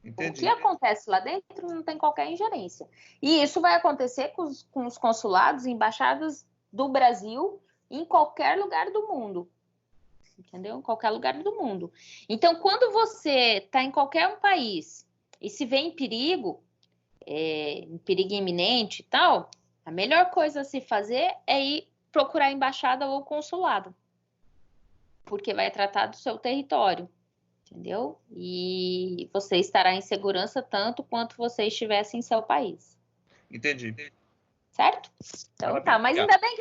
Entendi. O que acontece lá dentro não tem qualquer ingerência. E isso vai acontecer com os consulados e embaixadas do Brasil em qualquer lugar do mundo. Entendeu? Em qualquer lugar do mundo. Então, quando você está em qualquer um país e se vê em perigo iminente e tal, a melhor coisa a se fazer é ir procurar a embaixada ou consulado. Porque vai tratar do seu território. Entendeu? E você estará em segurança tanto quanto você estivesse em seu país. Entendi. Certo? Então tá, mas ainda bem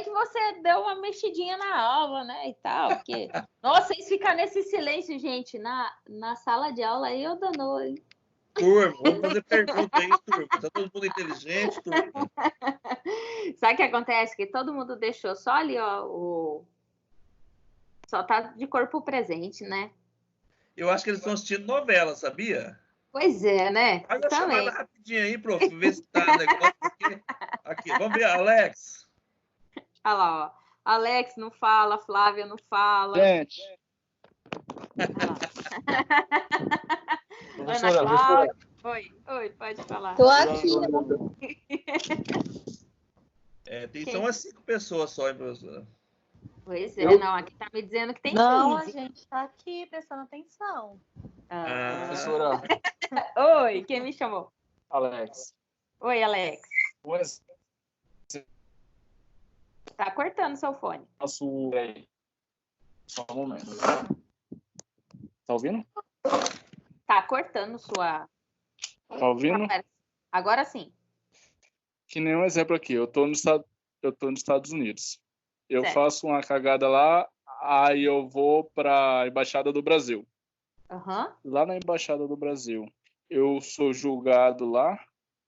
que você deu uma mexidinha na aula, né, e tal, porque... Nossa, vocês ficar nesse silêncio, gente, na sala de aula aí eu danou, hein? Turma, vamos fazer pergunta aí, turma. Tá todo mundo inteligente, turma. Sabe o que acontece? Que todo mundo deixou só ali, ó, só tá de corpo presente, né? Eu acho que eles estão assistindo novela, sabia? Pois é, né? Faz a Também. chamada rapidinho aí, prof. Ver se tá negócio aqui. Vamos ver, Alex. Olha lá, ó. Alex não fala, Flávia não fala. Gente. Ana Cláudia. Oi, pode falar. Tô aqui. São umas 5 pessoas só, hein, professora? Pois é, não, aqui tá me dizendo que tem 15. Não, a gente tá aqui prestando atenção. Professora. Oi, quem me chamou? Alex. Oi, Alex. Mas Tá cortando seu fone. nosso. Só um momento. Tá ouvindo? Tá cortando sua... Tá ouvindo? Agora sim. Que nem um exemplo aqui. Eu tô nos Estados Unidos. Eu Certo. faço uma cagada lá, aí eu vou para a Embaixada do Brasil. Uhum. Lá na Embaixada do Brasil, eu sou julgado lá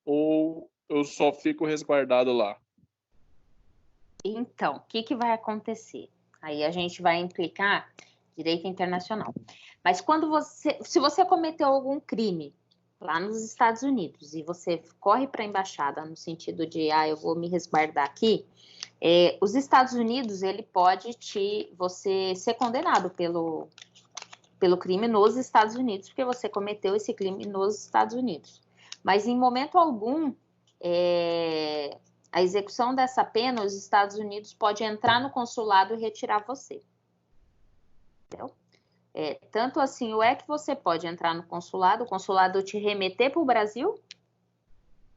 ou eu só fico resguardado lá? Então, o que vai acontecer? Aí a gente vai implicar direito internacional. Mas se você cometeu algum crime lá nos Estados Unidos e você corre para a embaixada no sentido de, eu vou me resguardar aqui, os Estados Unidos, ele pode você ser condenado pelo crime nos Estados Unidos, porque você cometeu esse crime nos Estados Unidos. Mas em momento algum, a execução dessa pena, os Estados Unidos pode entrar no consulado e retirar você. Entendeu? Tanto assim, é que você pode entrar no consulado, o consulado te remeter para o Brasil,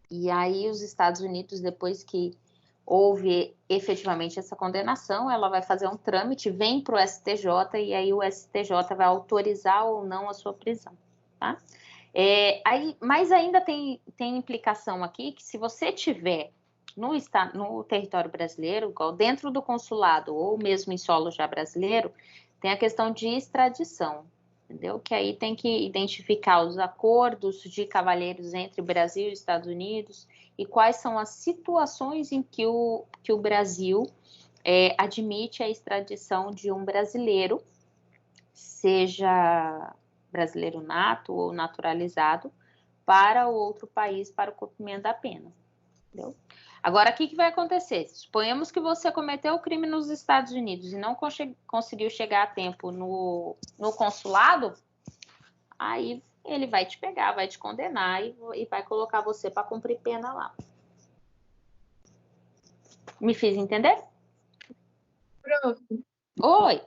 e aí os Estados Unidos, depois que houve efetivamente essa condenação, ela vai fazer um trâmite, vem para o STJ, e aí o STJ vai autorizar ou não a sua prisão, tá? Mas ainda tem implicação aqui, que se você tiver no território brasileiro, igual dentro do consulado, ou mesmo em solo já brasileiro, tem a questão de extradição, entendeu? Que aí tem que identificar os acordos de cavalheiros entre Brasil e Estados Unidos e quais são as situações em que o Brasil admite a extradição de um brasileiro, seja brasileiro nato ou naturalizado, para o outro país para o cumprimento da pena, entendeu? Agora, o que vai acontecer? Suponhamos que você cometeu o crime nos Estados Unidos e não conseguiu chegar a tempo no consulado, aí ele vai te pegar, vai te condenar e vai colocar você para cumprir pena lá. Me fiz entender? Prof. Oi.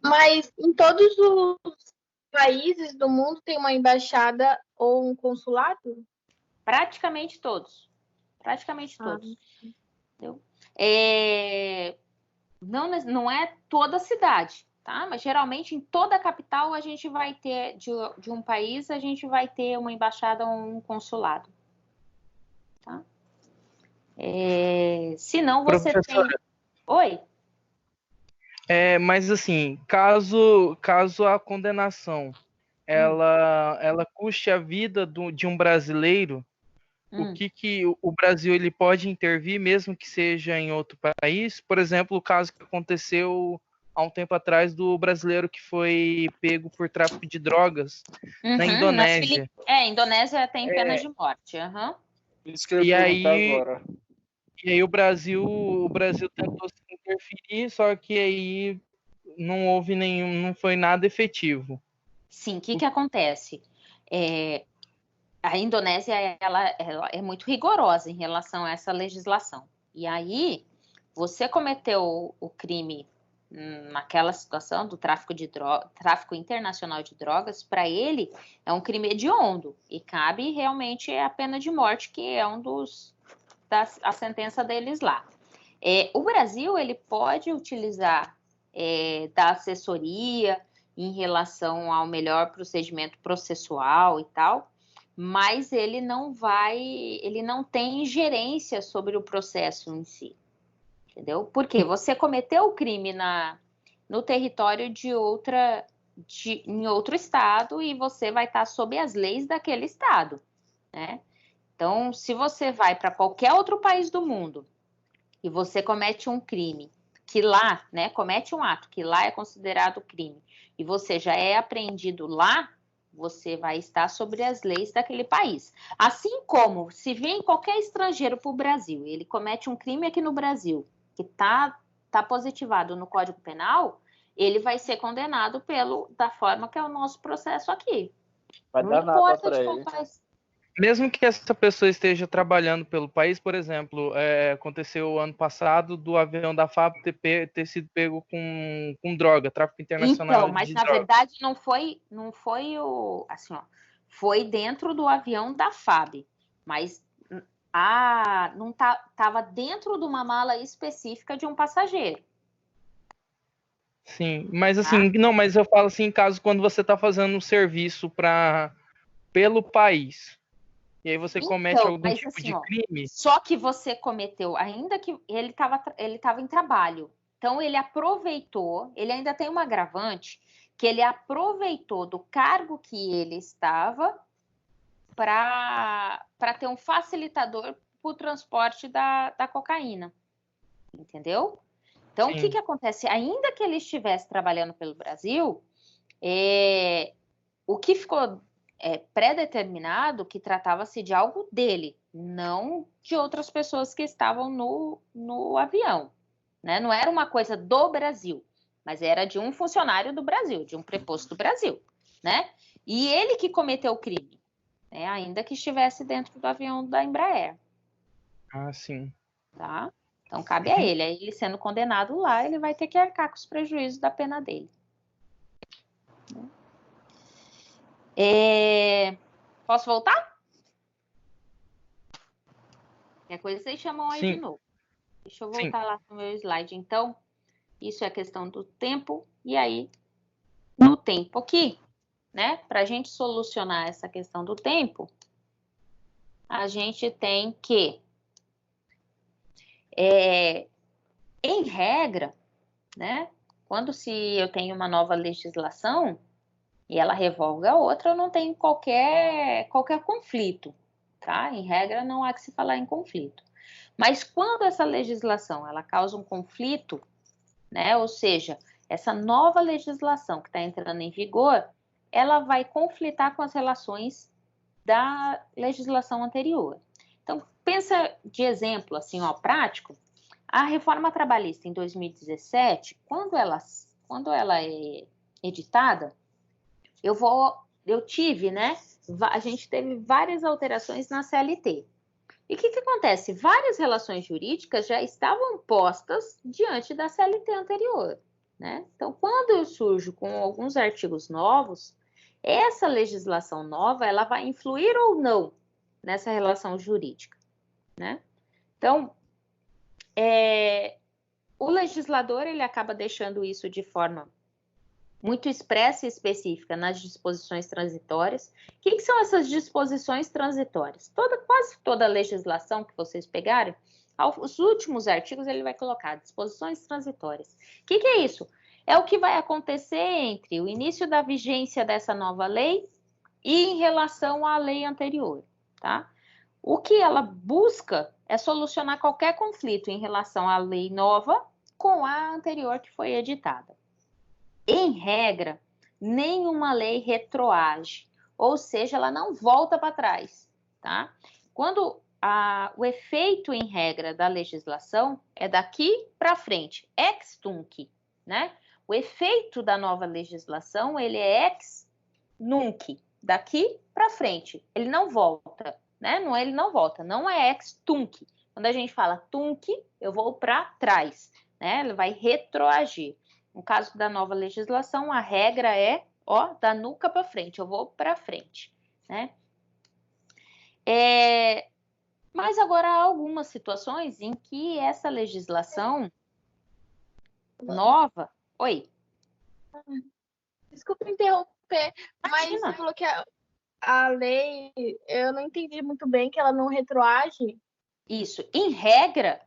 Mas em todos os países do mundo tem uma embaixada ou um consulado? Praticamente todos. Praticamente todos. Entendeu? Não é toda a cidade, tá? Mas geralmente em toda a capital a gente vai ter, de um país, a gente vai ter uma embaixada ou um consulado. Tá? Se não, você Professora, tem... Oi? Mas assim, caso a condenação ela custe a vida de um brasileiro, o que o Brasil ele pode intervir, mesmo que seja em outro país? Por exemplo, o caso que aconteceu há um tempo atrás do brasileiro que foi pego por tráfico de drogas na Indonésia. Indonésia tem pena de morte. Isso que eu ia perguntar agora. E aí o Brasil tentou se interferir, só que aí não houve não foi nada efetivo. Sim, o que acontece? A Indonésia ela é muito rigorosa em relação a essa legislação. E aí, você cometeu o crime naquela situação do tráfico internacional de drogas, para ele é um crime hediondo e cabe realmente a pena de morte, que é a sentença deles lá. O Brasil ele pode utilizar da assessoria em relação ao melhor procedimento processual e tal, mas ele não tem ingerência sobre o processo em si, entendeu? Porque você cometeu o crime no território em outro estado e você vai estar sob as leis daquele estado, né? Então, se você vai para qualquer outro país do mundo e você comete um crime que lá, né, comete um ato que lá é considerado crime e você já é apreendido lá, você vai estar sobre as leis daquele país. Assim como, se vem qualquer estrangeiro para o Brasil, ele comete um crime aqui no Brasil, que tá positivado no Código Penal, ele vai ser condenado da forma que é o nosso processo aqui. Vai Não dar nada importa para de ele. qual país. Mesmo que essa pessoa esteja trabalhando pelo país, por exemplo, aconteceu ano passado do avião da FAB ter sido pego com droga, tráfico internacional Então, mas de na droga. verdade não foi foi dentro do avião da FAB, mas não estava dentro de uma mala específica de um passageiro. Sim, mas assim, não, mas eu falo assim, em caso quando você está fazendo um serviço pelo país. E aí você comete algum tipo assim, de crime? Só que você cometeu, ainda que ele estava em trabalho. Então, ele aproveitou, ele ainda tem um agravante, que ele aproveitou do cargo que ele estava para ter um facilitador para o transporte da cocaína. Entendeu? Então, o que acontece? Ainda que ele estivesse trabalhando pelo Brasil, o que ficou pré-determinado que tratava-se de algo dele, não de outras pessoas que estavam no avião, né? Não era uma coisa do Brasil, mas era de um funcionário do Brasil, de um preposto do Brasil, né? E ele que cometeu o crime, né? Ainda que estivesse dentro do avião da Embraer. Ah, sim. Tá? Então, cabe a ele. Aí, ele sendo condenado lá, ele vai ter que arcar com os prejuízos da pena dele. Posso voltar? Qualquer coisa vocês chamam aí de novo. Deixa eu voltar lá no meu slide. Então, isso é a questão do tempo. E aí, no tempo aqui, né? Para a gente solucionar essa questão do tempo, a gente tem que, em regra, né? Quando eu tenho uma nova legislação e ela revoga a outra, eu não tenho qualquer conflito, tá? Em regra, não há que se falar em conflito. Mas quando essa legislação ela causa um conflito, né? Ou seja, essa nova legislação que está entrando em vigor, ela vai conflitar com as relações da legislação anterior. Então, pensa de exemplo, assim, ó, prático, a reforma trabalhista em 2017, quando ela é editada, eu tive, né? A gente teve várias alterações na CLT. E o que acontece? Várias relações jurídicas já estavam postas diante da CLT anterior, né? Então, quando eu surjo com alguns artigos novos, essa legislação nova, ela vai influir ou não nessa relação jurídica, né? Então, o legislador, ele acaba deixando isso de forma muito expressa e específica nas disposições transitórias. O que são essas disposições transitórias? Quase toda a legislação que vocês pegarem, os últimos artigos ele vai colocar disposições transitórias. O que é isso? É o que vai acontecer entre o início da vigência dessa nova lei e em relação à lei anterior, tá? O que ela busca é solucionar qualquer conflito em relação à lei nova com a anterior que foi editada. Em regra, nenhuma lei retroage, ou seja, ela não volta para trás, tá? Quando o efeito em regra da legislação é daqui para frente, ex tunc, né? O efeito da nova legislação, ele é ex nunc, daqui para frente, ele não volta, né? Ele não volta, não é ex tunc. Quando a gente fala tunc, eu vou para trás, né? Ele vai retroagir. No caso da nova legislação, a regra é, da nuca para frente, eu vou para frente, né? Mas agora há algumas situações em que essa legislação nova... Oi? Desculpa interromper, mas você falou que a lei, eu não entendi muito bem, que ela não retroage. Isso. Em regra,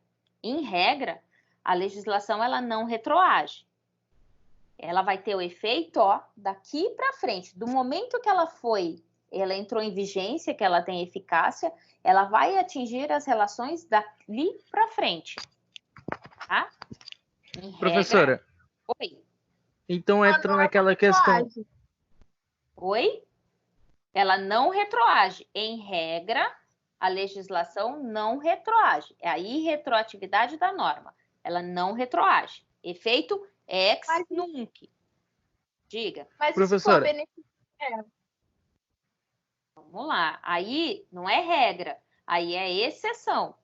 a legislação ela não retroage. Ela vai ter o efeito, daqui para frente. Do momento que ela entrou em vigência, que ela tem eficácia, ela vai atingir as relações dali para frente. Tá? Professora. Oi. Então entra naquela questão. Oi? Ela não retroage. Em regra, a legislação não retroage. É a irretroatividade da norma. Ela não retroage. Efeito ex nunc. Diga. Mas professora, vamos lá. Aí não é regra, aí é exceção.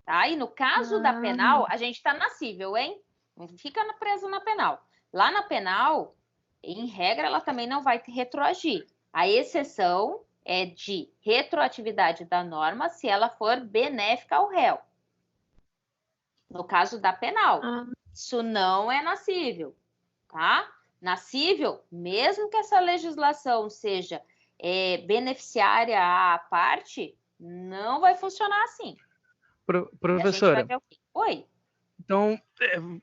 Tá? E no caso da penal, a gente está na cível, hein? Não fica preso na penal. Lá na penal, em regra, ela também não vai retroagir. A exceção é de retroatividade da norma se ela for benéfica ao réu. No caso da penal, isso não é na cível, tá? Na cível, mesmo que essa legislação seja beneficiária à parte, não vai funcionar assim. Professora, oi. Então,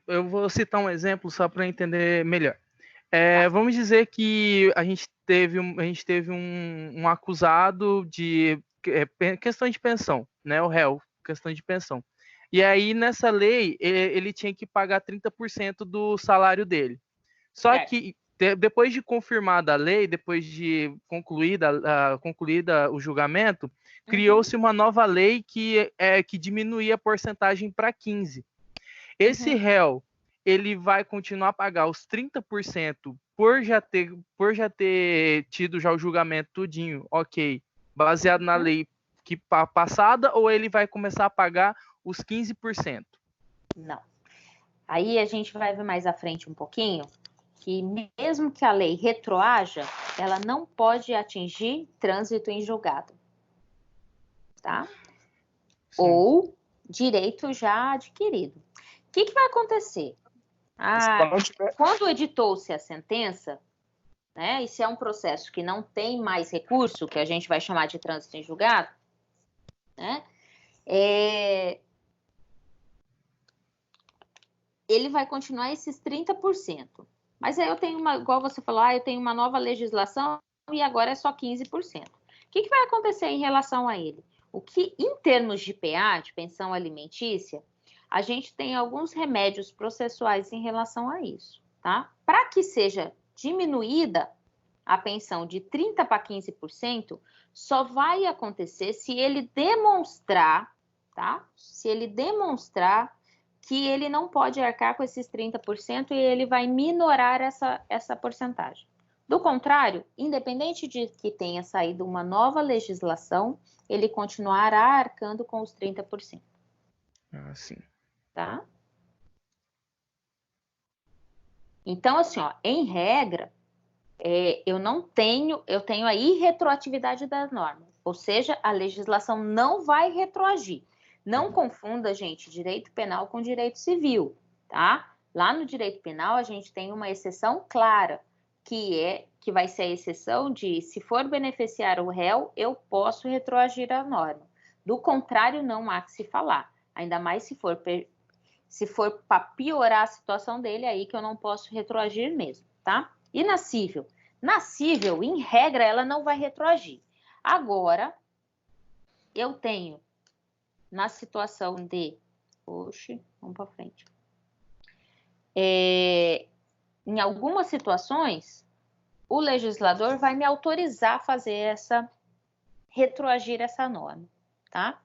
eu vou citar um exemplo só para entender melhor. Vamos dizer que a gente teve um acusado de questão de pensão, né? O réu, questão de pensão. E aí, nessa lei, ele tinha que pagar 30% do salário dele. Só que, depois de confirmada a lei, depois de concluída o julgamento, criou-se uma nova lei que diminuía a porcentagem para 15%. Esse réu, ele vai continuar a pagar os 30% por já ter tido já o julgamento tudinho, ok. Baseado na lei, passada ou ele vai começar a pagar os 15%? Não. Aí a gente vai ver mais à frente um pouquinho que mesmo que a lei retroaja, ela não pode atingir trânsito em julgado, tá? Sim. Ou direito já adquirido. O que vai acontecer? Quando editou-se a sentença, né, e se é um processo que não tem mais recurso, que a gente vai chamar de trânsito em julgado, né, ele vai continuar esses 30%. Mas aí eu tenho igual você falou, eu tenho uma nova legislação e agora é só 15%. O que vai acontecer em relação a ele? Em termos de PA, de pensão alimentícia, a gente tem alguns remédios processuais em relação a isso, tá? Para que seja diminuída a pensão de 30% para 15%, só vai acontecer se ele demonstrar, tá? Se ele demonstrar que ele não pode arcar com esses 30% e ele vai minorar essa porcentagem. Do contrário, independente de que tenha saído uma nova legislação, ele continuará arcando com os 30%. Ah, sim. Tá? Então, assim, em regra, eu tenho a irretroatividade da norma, ou seja, a legislação não vai retroagir. Não confunda, gente, direito penal com direito civil, tá? Lá no direito penal, a gente tem uma exceção clara, que vai ser a exceção de, se for beneficiar o réu, eu posso retroagir a norma. Do contrário, não há que se falar. Ainda mais se for para piorar a situação dele, aí que eu não posso retroagir mesmo, tá? E na cível? Na cível, em regra, ela não vai retroagir. Agora, eu tenho, na situação de... Oxe, vamos para frente. Em algumas situações, o legislador vai me autorizar a fazer retroagir essa norma, tá?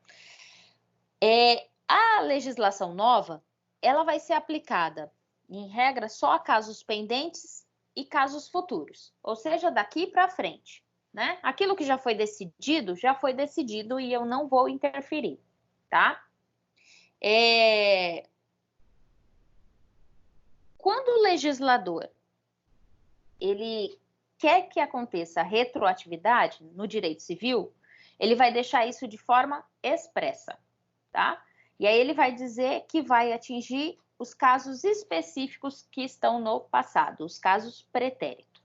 A legislação nova, ela vai ser aplicada, em regra, só a casos pendentes e casos futuros, ou seja, daqui para frente, né? Aquilo que já foi decidido e eu não vou interferir, tá? Quando o legislador ele quer que aconteça a retroatividade no direito civil, ele vai deixar isso de forma expressa, tá? E aí ele vai dizer que vai atingir os casos específicos que estão no passado, os casos pretéritos.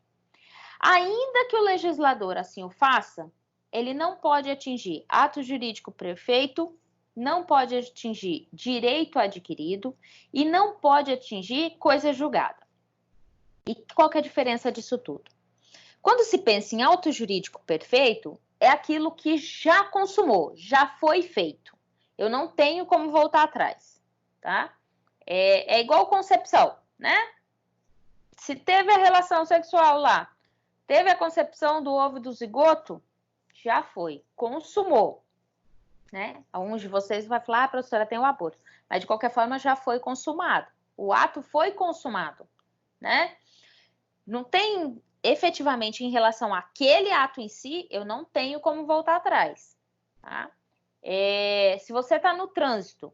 Ainda que o legislador assim o faça, ele não pode atingir ato jurídico perfeito, não pode atingir direito adquirido e não pode atingir coisa julgada. E qual que é a diferença disso tudo? Quando se pensa em ato jurídico perfeito, é aquilo que já consumou, já foi feito. Eu não tenho como voltar atrás, tá? É igual concepção, né? Se teve a relação sexual lá, teve a concepção do ovo e do zigoto, já foi, consumou, né? Alguns de vocês vai falar, professora, tem o aborto. Mas, de qualquer forma, já foi consumado. O ato foi consumado, né? Não tem, efetivamente, em relação àquele ato em si, eu não tenho como voltar atrás, tá? Se você está no trânsito,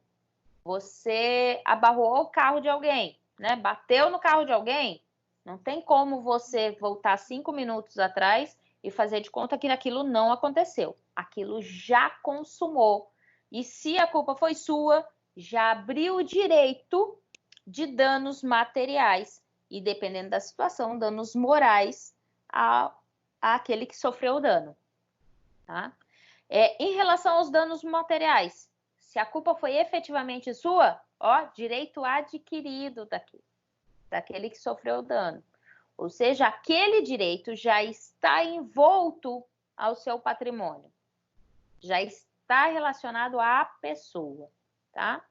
você abarrou o carro de alguém, né? Bateu no carro de alguém, não tem como você voltar 5 minutos atrás e fazer de conta que aquilo não aconteceu. Aquilo já consumou. E se a culpa foi sua, já abriu o direito de danos materiais e, dependendo da situação, danos morais àquele que sofreu o dano, tá? Em relação aos danos materiais, se a culpa foi efetivamente sua, direito adquirido daquele que sofreu o dano. Ou seja, aquele direito já está envolto ao seu patrimônio, já está relacionado à pessoa, tá?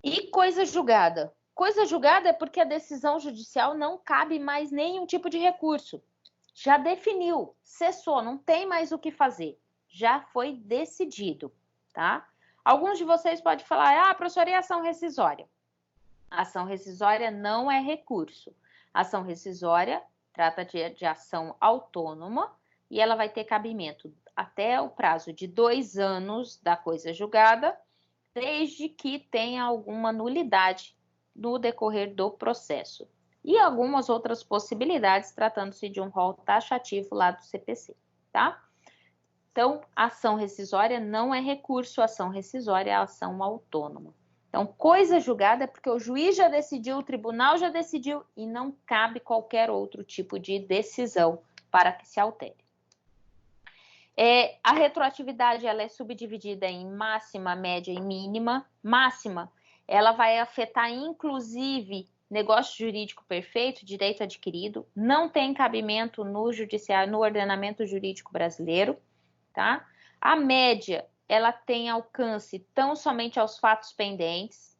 E coisa julgada. Coisa julgada é porque a decisão judicial não cabe mais nenhum tipo de recurso. Já definiu, cessou, não tem mais o que fazer. Já foi decidido, tá? Alguns de vocês podem falar, professora, e ação rescisória? Ação rescisória não é recurso. Ação rescisória trata de ação autônoma e ela vai ter cabimento até o prazo de 2 anos da coisa julgada, desde que tenha alguma nulidade no decorrer do processo. E algumas outras possibilidades, tratando-se de um rol taxativo lá do CPC, tá? Então, ação rescisória não é recurso, ação rescisória é ação autônoma. Então, coisa julgada é porque o juiz já decidiu, o tribunal já decidiu e não cabe qualquer outro tipo de decisão para que se altere. A retroatividade ela é subdividida em máxima, média e mínima. Máxima, ela vai afetar inclusive negócio jurídico perfeito, direito adquirido, não tem cabimento no judiciário, no ordenamento jurídico brasileiro, tá? A média, ela tem alcance tão somente aos fatos pendentes,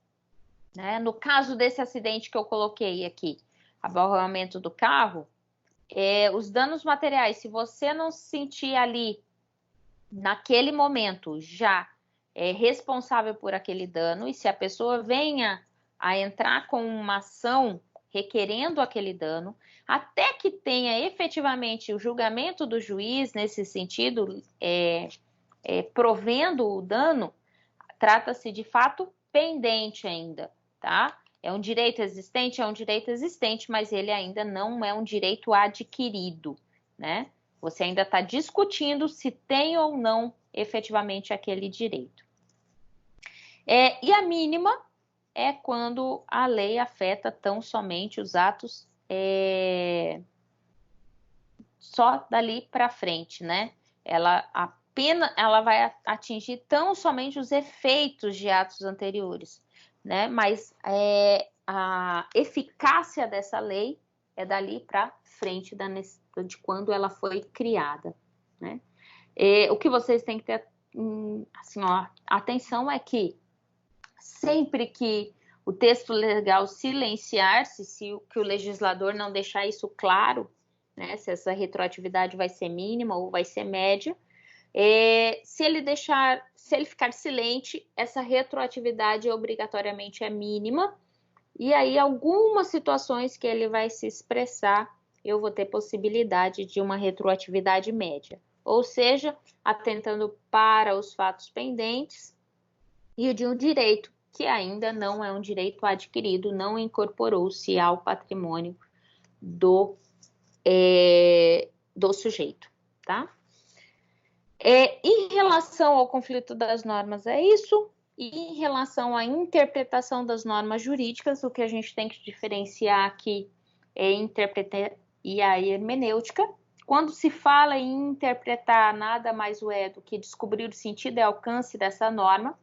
né? No caso desse acidente que eu coloquei aqui, abarroamento do carro, os danos materiais, se você não se sentir ali, naquele momento, já responsável por aquele dano, e se a pessoa venha a entrar com uma ação requerendo aquele dano, até que tenha efetivamente o julgamento do juiz nesse sentido, provendo o dano, trata-se de fato pendente ainda, tá? É um direito existente, mas ele ainda não é um direito adquirido, né? Você ainda está discutindo se tem ou não efetivamente aquele direito. E a mínima é quando a lei afeta tão somente os atos só dali para frente, né? Ela vai atingir tão somente os efeitos de atos anteriores, né? Mas a eficácia dessa lei é dali para frente de quando ela foi criada, né? O que vocês têm que ter assim, atenção é que sempre que o texto legal silenciar-se, se o legislador não deixar isso claro, né, se essa retroatividade vai ser mínima ou vai ser média, se ele ficar silente, essa retroatividade obrigatoriamente é mínima, e aí algumas situações que ele vai se expressar, eu vou ter possibilidade de uma retroatividade média, ou seja, atentando para os fatos pendentes e de um direito que ainda não é um direito adquirido, não incorporou-se ao patrimônio do sujeito, tá? Em relação ao conflito das normas, é isso. E em relação à interpretação das normas jurídicas, o que a gente tem que diferenciar aqui é interpretar e a hermenêutica. Quando se fala em interpretar, nada mais é do que descobrir o sentido e alcance dessa norma.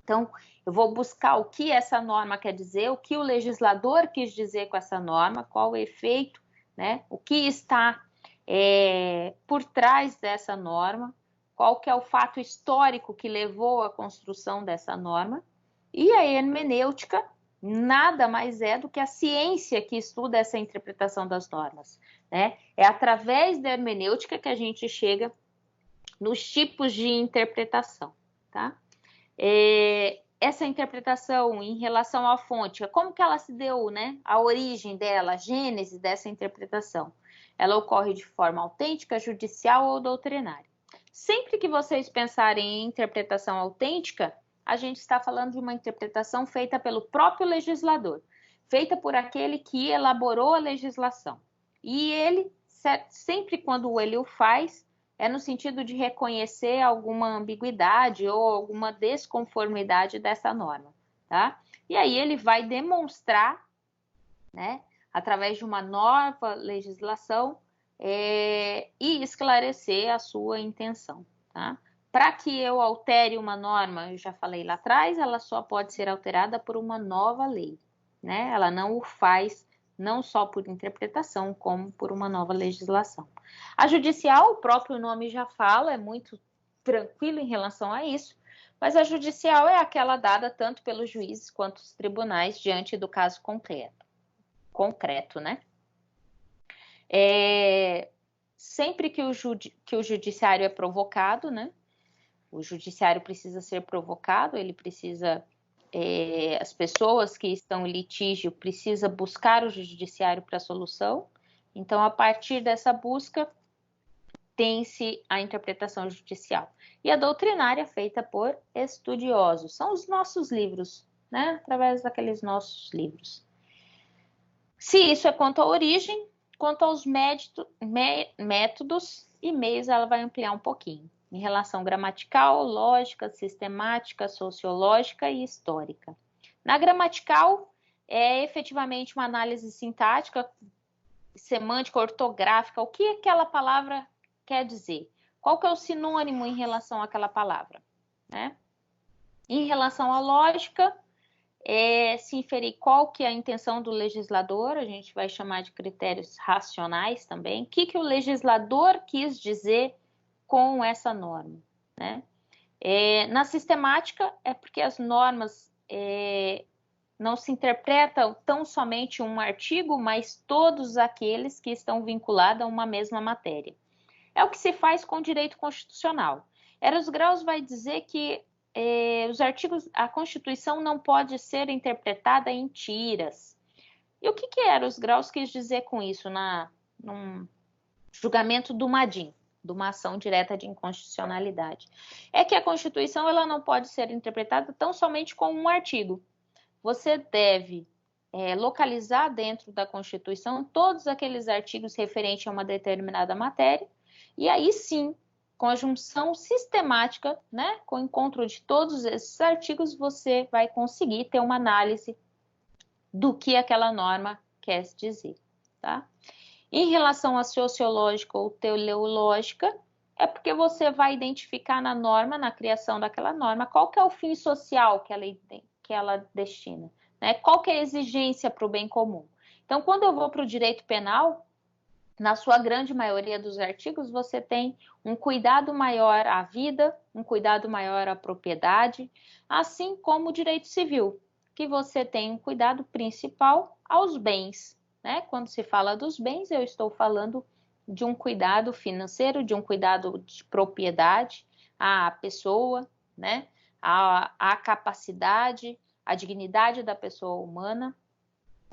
Então, eu vou buscar o que essa norma quer dizer, o que o legislador quis dizer com essa norma, qual o efeito, né? O que está por trás dessa norma, qual que é o fato histórico que levou à construção dessa norma. E a hermenêutica nada mais é do que a ciência que estuda essa interpretação das normas, né? É através da hermenêutica que a gente chega nos tipos de interpretação, tá? Essa interpretação em relação à fonte, como que ela se deu, né? A origem dela, a gênese dessa interpretação. Ela ocorre de forma autêntica, judicial ou doutrinária. Sempre que vocês pensarem em interpretação autêntica, a gente está falando de uma interpretação feita pelo próprio legislador, feita por aquele que elaborou a legislação. E ele, sempre quando ele o faz, é no sentido de reconhecer alguma ambiguidade ou alguma desconformidade dessa norma, tá? E aí ele vai demonstrar, né, através de uma nova legislação, e esclarecer a sua intenção, tá? Para que eu altere uma norma, eu já falei lá atrás, ela só pode ser alterada por uma nova lei, né? Ela não o faz não só por interpretação, como por uma nova legislação. A judicial, o próprio nome já fala, é muito tranquilo em relação a isso, mas a judicial é aquela dada tanto pelos juízes quanto os tribunais diante do caso concreto, né? Sempre que o judiciário é provocado, né? O judiciário precisa ser provocado, ele precisa... as pessoas que estão em litígio precisam buscar o judiciário para a solução. Então, a partir dessa busca, tem-se a interpretação judicial. E a doutrinária feita por estudiosos. São os nossos livros, né? Através daqueles nossos livros. Se isso é quanto à origem, quanto aos métodos e meios, ela vai ampliar um pouquinho. Em relação gramatical, lógica, sistemática, sociológica e histórica. Na gramatical, é efetivamente uma análise sintática, semântica, ortográfica. O que aquela palavra quer dizer? Qual que é o sinônimo em relação àquela palavra? Né? Em relação à lógica, se inferir qual que é a intenção do legislador, a gente vai chamar de critérios racionais também. O que o legislador quis dizer com essa norma? Né? Na sistemática, é porque as normas não se interpretam tão somente um artigo, mas todos aqueles que estão vinculados a uma mesma matéria. É o que se faz com o direito constitucional. Eros Graus vai dizer que os artigos, a Constituição não pode ser interpretada em tiras. E o que Eros Graus quis dizer com isso num julgamento do Madin, de uma ação direta de inconstitucionalidade? É que a Constituição ela não pode ser interpretada tão somente com um artigo. Você deve localizar dentro da Constituição todos aqueles artigos referentes a uma determinada matéria, e aí sim, com a junção sistemática, né, com o encontro de todos esses artigos, você vai conseguir ter uma análise do que aquela norma quer dizer. Tá? Em relação à sociológica ou teleológica, é porque você vai identificar na norma, na criação daquela norma, qual que é o fim social que ela destina, né? Qual que é a exigência para o bem comum. Então, quando eu vou para o direito penal, na sua grande maioria dos artigos, você tem um cuidado maior à vida, um cuidado maior à propriedade, assim como o direito civil, que você tem um cuidado principal aos bens. Né? Quando se fala dos bens, eu estou falando de um cuidado financeiro, de um cuidado de propriedade à pessoa, né? à capacidade, à dignidade da pessoa humana.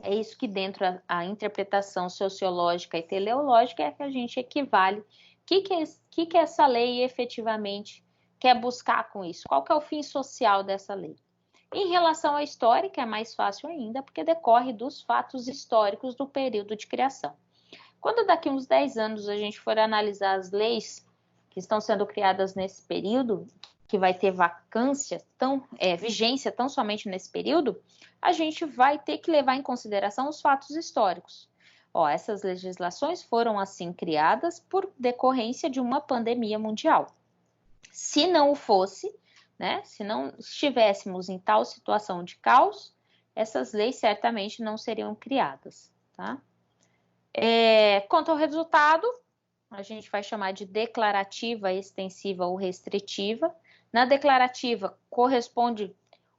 É isso que dentro da interpretação sociológica e teleológica é que a gente equivale. O que essa lei efetivamente quer buscar com isso? Qual que é o fim social dessa lei? Em relação à histórica, é mais fácil ainda, porque decorre dos fatos históricos do período de criação. Quando daqui uns 10 anos a gente for analisar as leis que estão sendo criadas nesse período, que vai ter vigência tão somente nesse período, a gente vai ter que levar em consideração os fatos históricos. Essas legislações foram assim criadas por decorrência de uma pandemia mundial. Se não o fosse, né, se não estivéssemos em tal situação de caos, essas leis certamente não seriam criadas. Tá? Quanto ao resultado, a gente vai chamar de declarativa, extensiva ou restritiva. Na declarativa, corresponde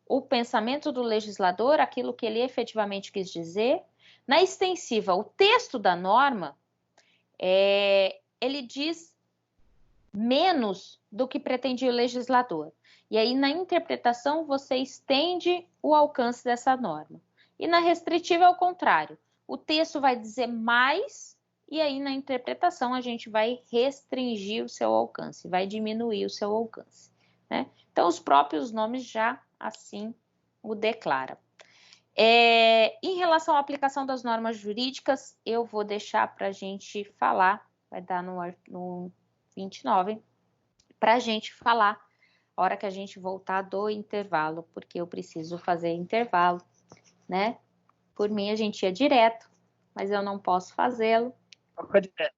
o pensamento do legislador, aquilo que ele efetivamente quis dizer. Na extensiva, o texto da norma, ele diz menos do que pretendia o legislador. E aí, na interpretação, você estende o alcance dessa norma. E na restritiva é o contrário. O texto vai dizer mais, e aí na interpretação a gente vai restringir o seu alcance, vai diminuir o seu alcance. Né? Então, os próprios nomes já assim o declaram. Em relação à aplicação das normas jurídicas, eu vou deixar para a gente falar, vai dar no 29, para a gente falar a hora que a gente voltar do intervalo, porque eu preciso fazer intervalo, né? Por mim, a gente ia direto, mas eu não posso fazê-lo. Toca direto.